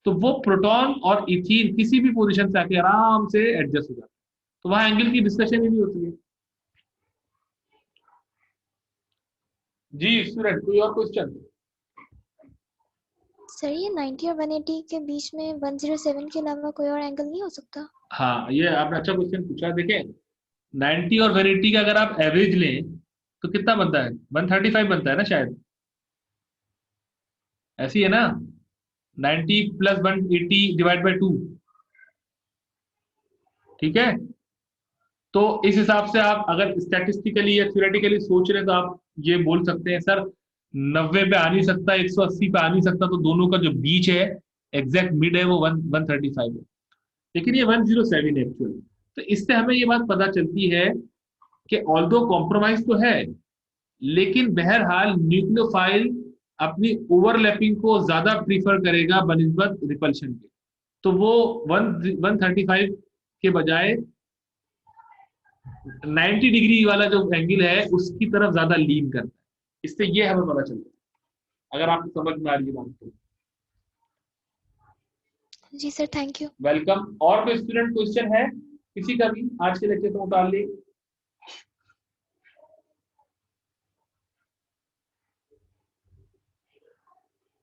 तो वो प्रोटॉन और इथीन किसी भी पोजीशन से आके आराम से एडजस्ट हो जाता है, तो वहां एंगल की डिस्कशन ही नहीं होती है। जी स्टूडेंट, कोई और क्वेश्चन? सर ये 90 और 180 के बीच में 107 के अलावा कोई और एंगल नहीं हो सकता? हाँ, ये आपने अच्छा क्वेश्चन पूछा। देखिए 90 और 180 का अगर आप एवरेज लें तो कितना बनता है, 135 बनता है ना शायद, ऐसी है ना, 90 प्लस 180 डिवाइड बाई 2, ठीक है। तो इस हिसाब से आप अगर स्टैटिस्टिकली या थ्योरेटिकली सोच रहे हैं तो आप ये बोल सकते हैं सर 90 पे आ नहीं सकता, 180 पे आ नहीं सकता, तो दोनों का जो बीच है, एग्जैक्ट मिड है, वो 135 है, लेकिन ये 107 है एक्चुअल। तो इससे हमें ये बात पता चलती है कि ऑल्दो कॉम्प्रोमाइज तो है, लेकिन बहरहाल न्यूक्लियोफाइल अपनी ओवरलैपिंग को ज्यादा प्रीफर करेगा बनिस्बत रिपल्शन के, तो वो 135 के बजाय 90 डिग्री वाला जो एंगल है उसकी तरफ ज्यादा लीन करता है। इससे ये हमें पता चलता है, अगर आपको समझ में आ रही है बात तो। जी सर, थैंक यू। वेलकम। और कोई स्टूडेंट क्वेश्चन है किसी का भी आज के लेक्चर से मुताल्लिक?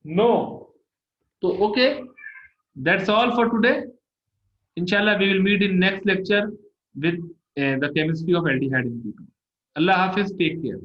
नो? तो okay, that's all for today. इंशाल्लाह we will meet in next lecture with the chemistry of aldehyde in P2. Allah Hafiz, take care.